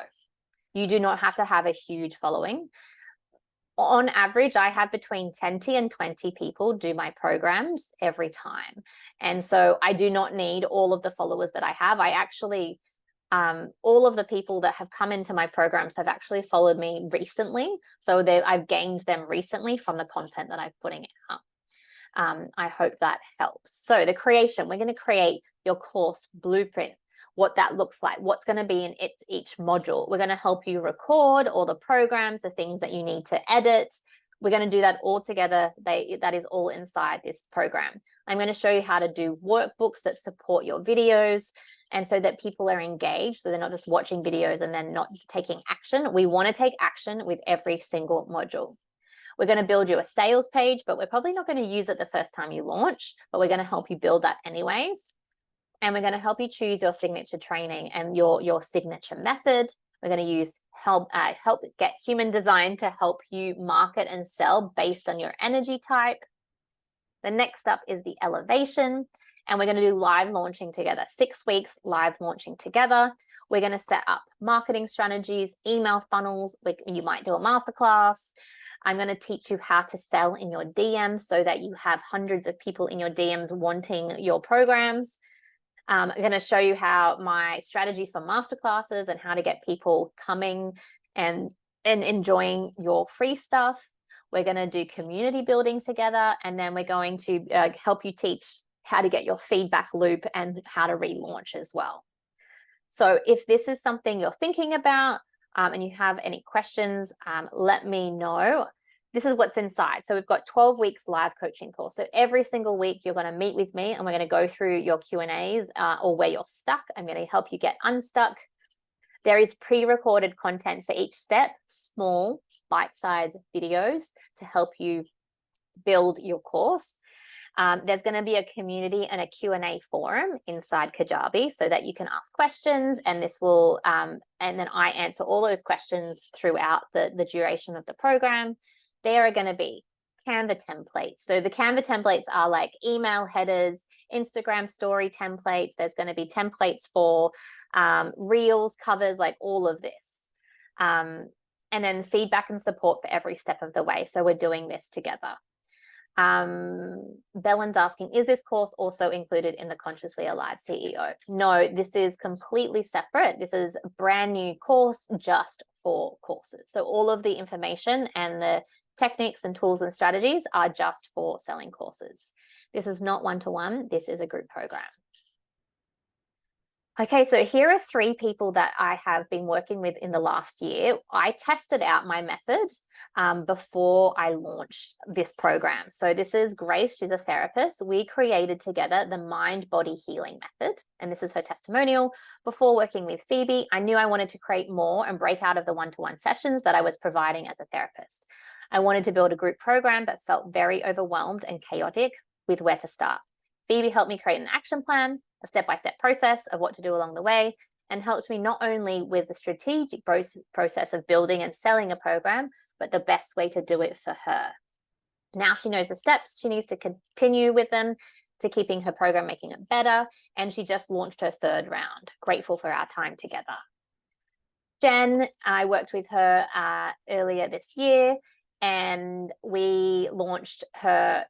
you do not have to have a huge following. On average, I have between 10 and 20 people do my programs every time. And so I do not need all of the followers that I have. I actually, all of the people that have come into my programs have actually followed me recently. So I've gained them recently from the content that I'm putting out. I hope that helps. So the creation, we're going to create your course blueprint, what that looks like, what's going to be in each module. We're going to help you record all the programs, the things that you need to edit. We're going to do that all together. That is all inside this program. I'm going to show you how to do workbooks that support your videos, and so that people are engaged, so they're not just watching videos and then not taking action. We want to take action with every single module. We're going to build you a sales page, but we're probably not going to use it the first time you launch, but we're going to help you build that anyways. And we're going to help you choose your signature training and your signature method. We're going to use help get human design to help you market and sell based on your energy type. The next up is the elevation, and we're going to do live launching together, 6 weeks live launching together. We're going to set up marketing strategies, email funnels. You might do a masterclass. I'm going to teach you how to sell in your DMs so that you have hundreds of people in your DMs wanting your programs. I'm going to show you how my strategy for masterclasses and how to get people coming and enjoying your free stuff. We're going to do community building together, and then we're going to help you teach how to get your feedback loop and how to relaunch as well. So if this is something you're thinking about and you have any questions, let me know. This is what's inside. So we've got 12 weeks live coaching course. So every single week you're going to meet with me and we're going to go through your Q&As or where you're stuck. I'm going to help you get unstuck. There is pre-recorded content for each step, small bite-sized videos to help you build your course. There's going to be a community and a Q&A forum inside Kajabi so that you can ask questions, and this will and then I answer all those questions throughout the duration of the program. There are going to be Canva templates. So the Canva templates are like email headers, Instagram story templates. There's going to be templates for reels, covers, like all of this. And then feedback and support for every step of the way. So we're doing this together. Bellen's asking, is this course also included in the Consciously Alive CEO? No, this is completely separate. This is a brand new course just for courses. So all of the information and the techniques and tools and strategies are just for selling courses. This is not one-to-one. This is a group program. Okay, so here are 3 people that I have been working with in the last year. I tested out my method before I launched this program. So this is Grace, she's a therapist. We created together the mind-body healing method, and this is her testimonial. Before working with Phoebe, I knew I wanted to create more and break out of the one-to-one sessions that I was providing as a therapist. I wanted to build a group program, but felt very overwhelmed and chaotic with where to start. Phoebe helped me create an action plan, a step-by-step process of what to do along the way, and helped me not only with the strategic process of building and selling a program, but the best way to do it for her. Now she knows the steps she needs to continue with them to keeping her program, making it better, and she just launched her 3rd round. Grateful for our time together. Jen, I worked with her earlier this year, and we launched her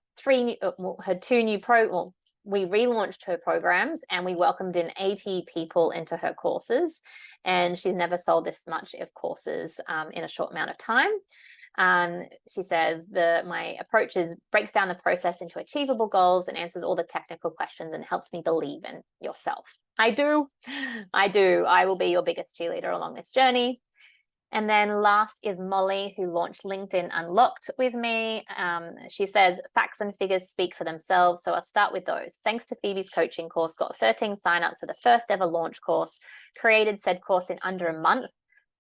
we relaunched her programs, and we welcomed in 80 people into her courses, and she's never sold this much of courses in a short amount of time. She says my approach breaks down the process into achievable goals and answers all the technical questions and helps me believe in yourself. I do. I will be your biggest cheerleader along this journey. And then last is Molly, who launched LinkedIn Unlocked with me. She says, facts and figures speak for themselves. So I'll start with those. Thanks to Phoebe's coaching course, got 13 signups for the first ever launch course, created said course in under a month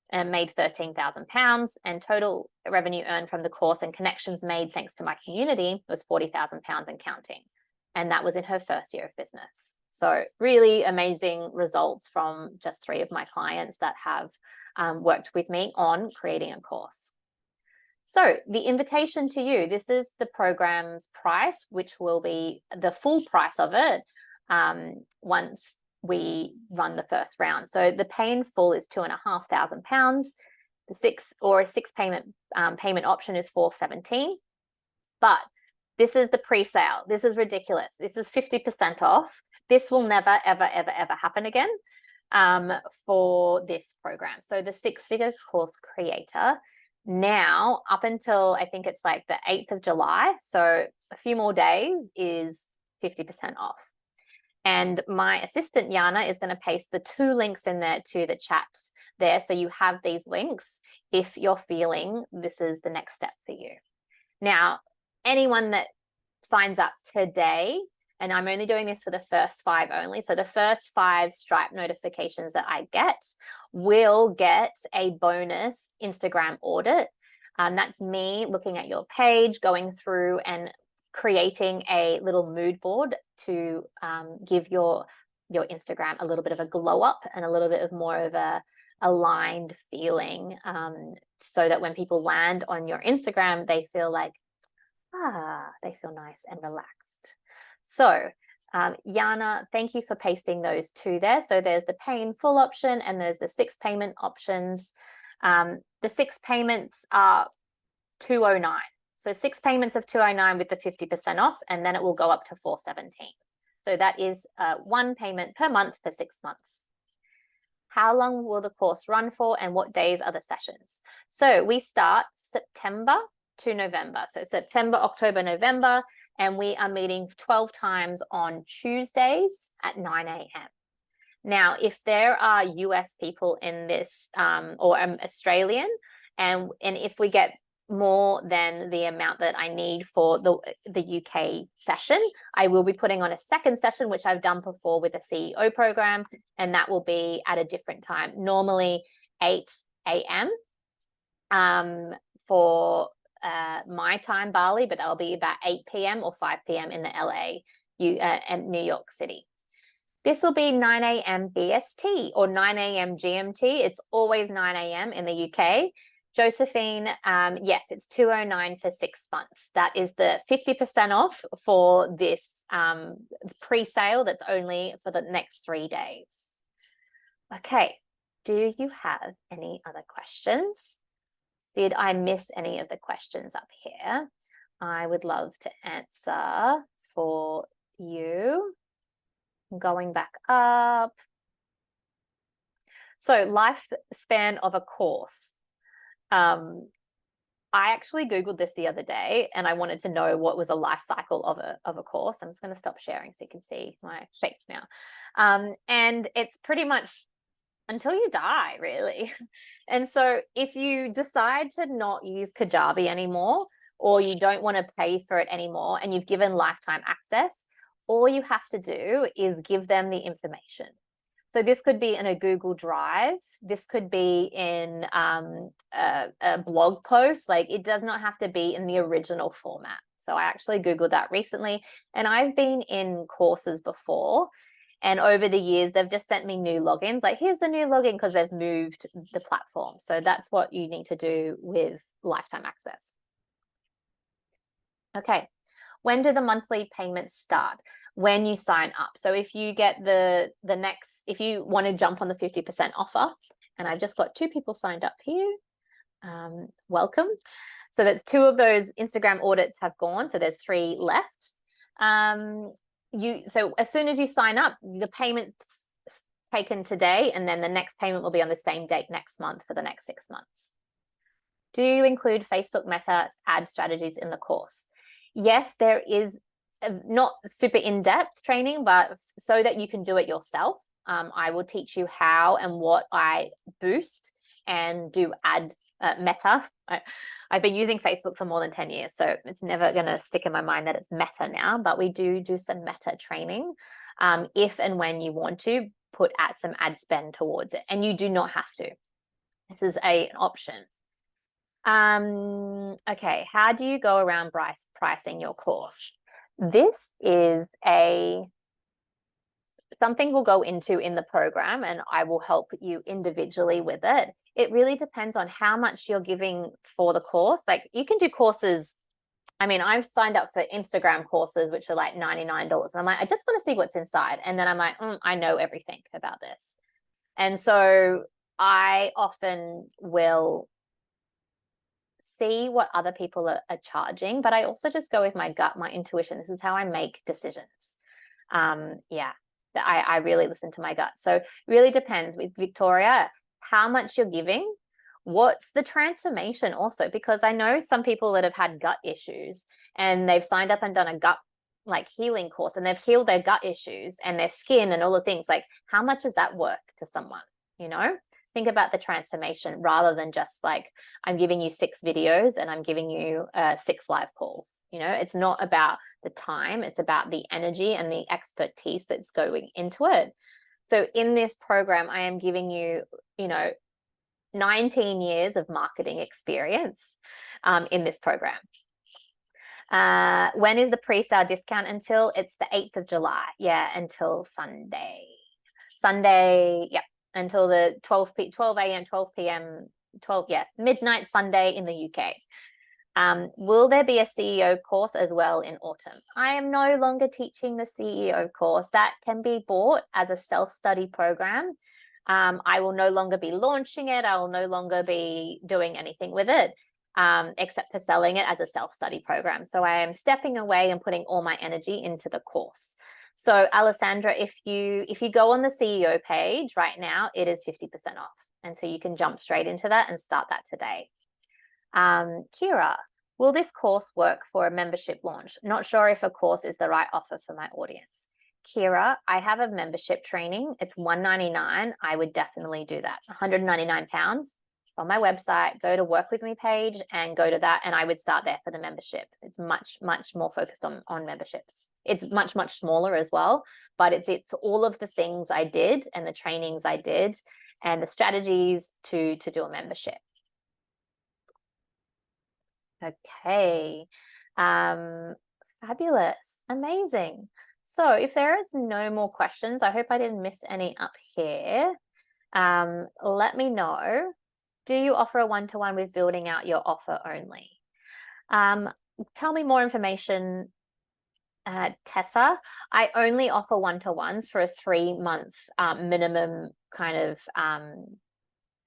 and made £13,000, and total revenue earned from the course and connections made thanks to my community was £40,000 and counting. And that was in her first year of business. So really amazing results from just 3 of my clients that have worked with me on creating a course. So the invitation to you, this is the program's price, which will be the full price of it once we run the first round. So the pay in full is £2,500. The 6 payment option is $417. But this is the pre-sale. This is ridiculous. This is 50% off. This will never, ever, ever, ever happen again for this program. So the 6-figure course creator now, up until I think it's like the 8th of July, so a few more days, is 50% off. And my assistant Yana is going to paste the 2 links in there to the chat there, so you have these links if you're feeling this is the next step for you. Now, anyone that signs up today, and I'm only doing this for the first 5 only, so the first 5 Stripe notifications that I get will get a bonus Instagram audit. That's me looking at your page, going through and creating a little mood board to give your Instagram a little bit of a glow up and a little bit of more of a aligned feeling, so that when people land on your Instagram, they feel like, they feel nice and relaxed. So Yana, thank you for pasting those two there. So there's the pay in full option and there's the 6 payment options. The 6 payments are $209. So 6 payments of $209 with the 50% off, and then it will go up to $417. So that is 1 payment per month for 6 months. How long will the course run for, and what days are the sessions? So we start September to November. So September, October, November, and we are meeting 12 times on Tuesdays at 9 a.m. Now, if there are US people in this, or Australian, and if we get more than the amount that I need for the UK session, I will be putting on a second session, which I've done before with a CEO program, and that will be at a different time, normally 8 a.m. For my time, Bali, but that'll be about 8 p.m. or 5 p.m. in the LA and New York City. This will be 9 a.m. BST or 9 a.m. GMT. It's always 9 a.m. in the UK. Josephine, yes, it's $209 for 6 months. That is the 50% off for this pre-sale that's only for the next 3 days. Okay, do you have any other questions? Did I miss any of the questions up here? I would love to answer for you. Going back up. So lifespan of a course. I actually Googled this the other day and I wanted to know what was a life cycle of a course. I'm just going to stop sharing so you can see my face now. And it's pretty much until you die, really. And so if you decide to not use Kajabi anymore, or you don't want to pay for it anymore, and you've given lifetime access, all you have to do is give them the information. So this could be in a Google Drive. This could be in a blog post. Like, it does not have to be in the original format. So I actually Googled that recently, and I've been in courses before, and over the years, they've just sent me new logins. Like, here's the new login, because they've moved the platform. So that's what you need to do with lifetime access. Okay. When do the monthly payments start? When you sign up. So if you get if you want to jump on the 50% offer, and I've just got 2 people signed up here. Welcome. So that's 2 of those Instagram audits have gone. So there's 3 left. So as soon as you sign up, the payment's taken today, and then the next payment will be on the same date next month for the next 6 months. Do you include Facebook Meta ad strategies in the course? Yes, there is not super in-depth training, but so that you can do it yourself. I will teach you how and what I boost and do ad Meta. I've been using Facebook for more than 10 years, so it's never going to stick in my mind that it's Meta now, but we do some Meta training if and when you want to put some ad spend towards it, and you do not have to. This is an option. Okay, how do you go around pricing your course? This is something we'll go into in the program, and I will help you individually with it. It really depends on how much you're giving for the course. Like, you can do courses. I mean, I've signed up for Instagram courses, which are like $99. And I'm like, I just want to see what's inside. And then I'm like, I know everything about this. And so I often will see what other people are charging, but I also just go with my gut, my intuition. This is how I make decisions. Yeah, I really listen to my gut. So it really depends with Victoria, how much you're giving, what's the transformation also, because I know some people that have had gut issues and they've signed up and done a gut like healing course, and they've healed their gut issues and their skin and all the things. Like, how much is that worth to someone? You know, think about the transformation rather than just like, I'm giving you 6 videos and I'm giving you 6 live calls. You know, it's not about the time, it's about the energy and the expertise that's going into it. So in this program, I am giving you, 19 years of marketing experience in this program. When is the pre-sale discount until? It's the 8th of July. Yeah, until Sunday. Yep. until the 12 a.m., 12 p.m., midnight Sunday in the UK. Will there be a CEO course as well in autumn? I am no longer teaching the CEO course. That can be bought as a self-study program. I will no longer be launching it. I will no longer be doing anything with it, except for selling it as a self-study program. So I am stepping away and putting all my energy into the course. So Alessandra, if you go on the CEO page right now, it is 50% off. And so you can jump straight into that and start that today. Kira, will this course work for a membership launch? Not sure if a course is the right offer for my audience. Kira, I have a membership training. It's $199. I would definitely do that. £199 on my website. Go to work with me page and go to that. And I would start there for the membership. It's much, much more focused on memberships. It's much, much smaller as well, but it's all of the things I did and the trainings I did and the strategies to do a membership. Okay. Fabulous. Amazing. So if there is no more questions, I hope I didn't miss any up here. Let me know. Do you offer a one-to-one with building out your offer only? Tell me more information, Tessa. I only offer one-to-ones for a 3-month minimum kind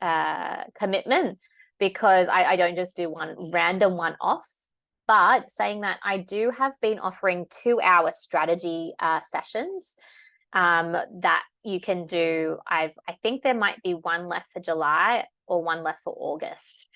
of commitment, because I don't just do random one-offs. But saying that, I do have been offering 2-hour strategy sessions that you can do. I think there might be one left for July or one left for August.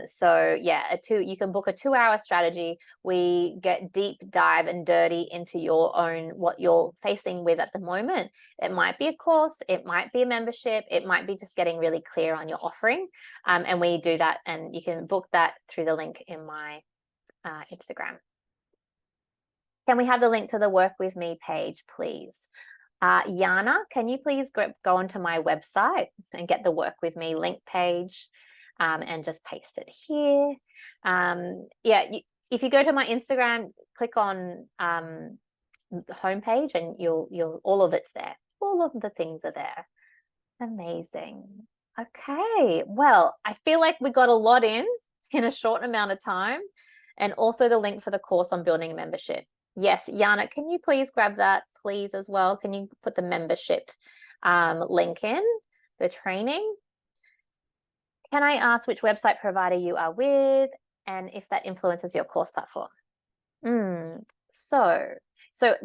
So yeah, you can book a 2-hour strategy. We get deep dive and dirty into your own, what you're facing with at the moment. It might be a course, it might be a membership, it might be just getting really clear on your offering. And we do that, and you can book that through the link in my Instagram. Can we have the link to the Work With Me page, please? Yana, can you please go onto my website and get the Work With Me link page and just paste it here? Yeah, if you go to my Instagram, click on the homepage and you'll all of it's there. All of the things are there. Amazing. Okay, well, I feel like we got a lot in a short amount of time, and also the link for the course on building a membership. Yes, Yana, can you please grab that, please, as well? Can you put the membership link in, the training? Can I ask which website provider you are with and if that influences your course platform? So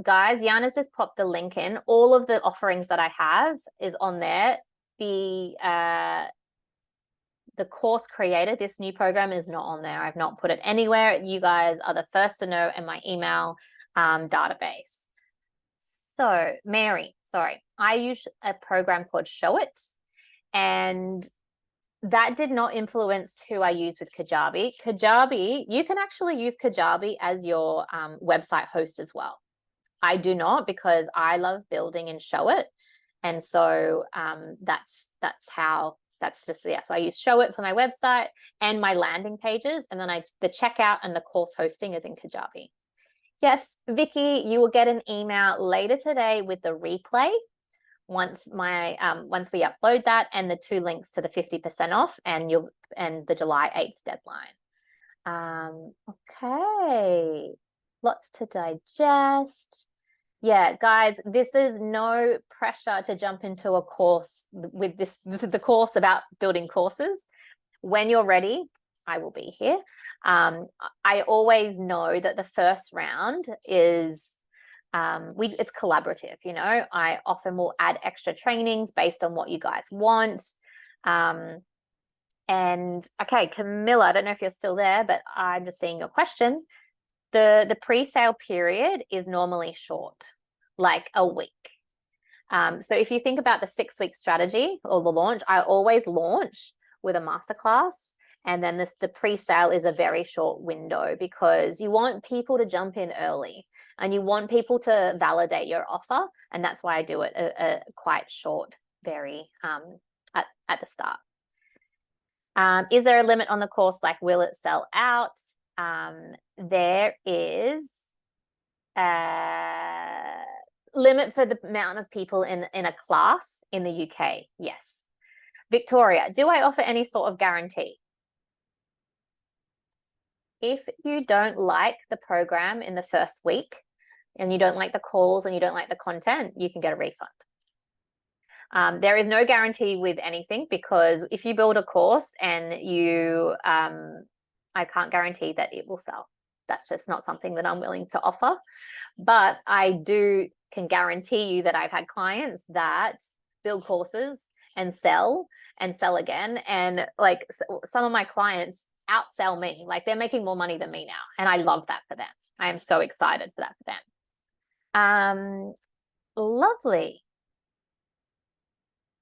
guys, Yana's just popped the link in. All of the offerings that I have is on there. The course creator, this new program, is not on there. I've not put it anywhere. You guys are the first to know in my email database. So Mary, sorry, I use a program called Showit, and that did not influence who I use with Kajabi. Kajabi, you can actually use Kajabi as your website host as well. I do not, because I love building in Showit. And so that's just, yeah. So I use Showit for my website and my landing pages. And then the checkout and the course hosting is in Kajabi. Yes, Vicky, you will get an email later today with the replay once we upload that, and the 2 links to the 50% off and the July 8th deadline. Okay, lots to digest. Yeah, guys, this is no pressure to jump into a course with the course about building courses. When you're ready, I will be here. I always know that the first round is it's collaborative, you know. I often will add extra trainings based on what you guys want. And okay, Camilla, I don't know if you're still there, but I'm just seeing your question. The pre-sale period is normally short, like a week. So if you think about the 6-week strategy or the launch, I always launch with a masterclass, and then the pre-sale is a very short window, because you want people to jump in early and you want people to validate your offer, and that's why I do it a quite short, very at the start. Is there a limit on the course? Like, will it sell out? There is. limit for the amount of people in a class in the UK. Yes. Victoria, do I offer any sort of guarantee? If you don't like the program in the first week and you don't like the calls and you don't like the content, you can get a refund. There is no guarantee with anything, because if you build a course and I can't guarantee that it will sell. That's just not something that I'm willing to offer. But I can guarantee you that I've had clients that build courses and sell again. And like some of my clients outsell me, like they're making more money than me now. And I love that for them. I am so excited for that for them. Lovely.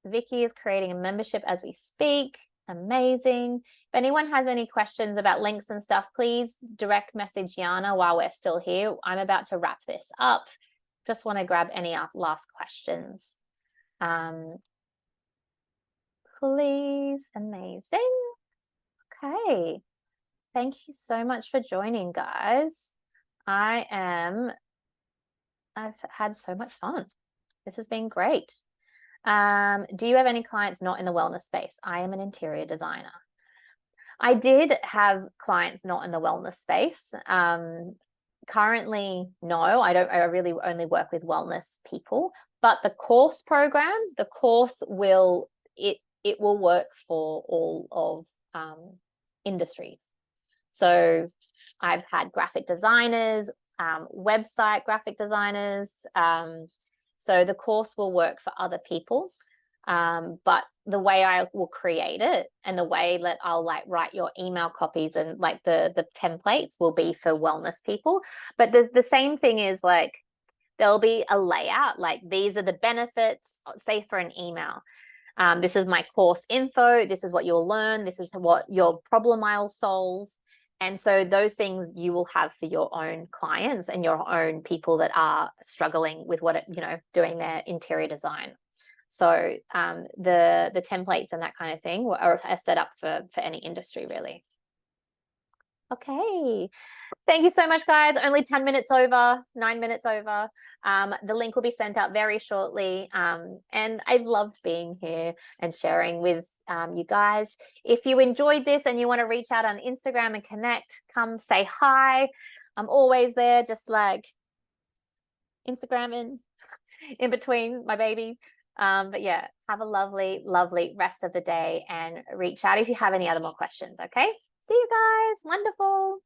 Vicky is creating a membership as we speak. Amazing. If anyone has any questions about links and stuff, please direct message Yana while we're still here. I'm about to wrap this up. Just want to grab any last questions. Please. Amazing. Okay. Thank you so much for joining, guys. I've had so much fun. This has been great. Do you have any clients not in the wellness space? I am an interior designer. I did have clients not in the wellness space. Currently, no, I don't. I really only work with wellness people. But the course program, it will work for all of industries. So I've had graphic designers, website graphic designers. So the course will work for other people. But the way I will create it and the way that I'll like write your email copies and like the templates will be for wellness people. But the same thing is like, there'll be a layout, like these are the benefits, say for an email. This is my course info. This is what you'll learn. This is what your problem I'll solve. And so those things you will have for your own clients and your own people that are struggling with doing their interior design. So the templates and that kind of thing are set up for any industry, really. Okay. Thank you so much, guys. Only 10 minutes over, 9 minutes over. The link will be sent out very shortly. And I've loved being here and sharing with you guys. If you enjoyed this and you want to reach out on Instagram and connect, come say hi. I'm always there, just like Instagram in between my baby. But yeah, have a lovely, lovely rest of the day and reach out if you have any other more questions. Okay. See you guys. Wonderful.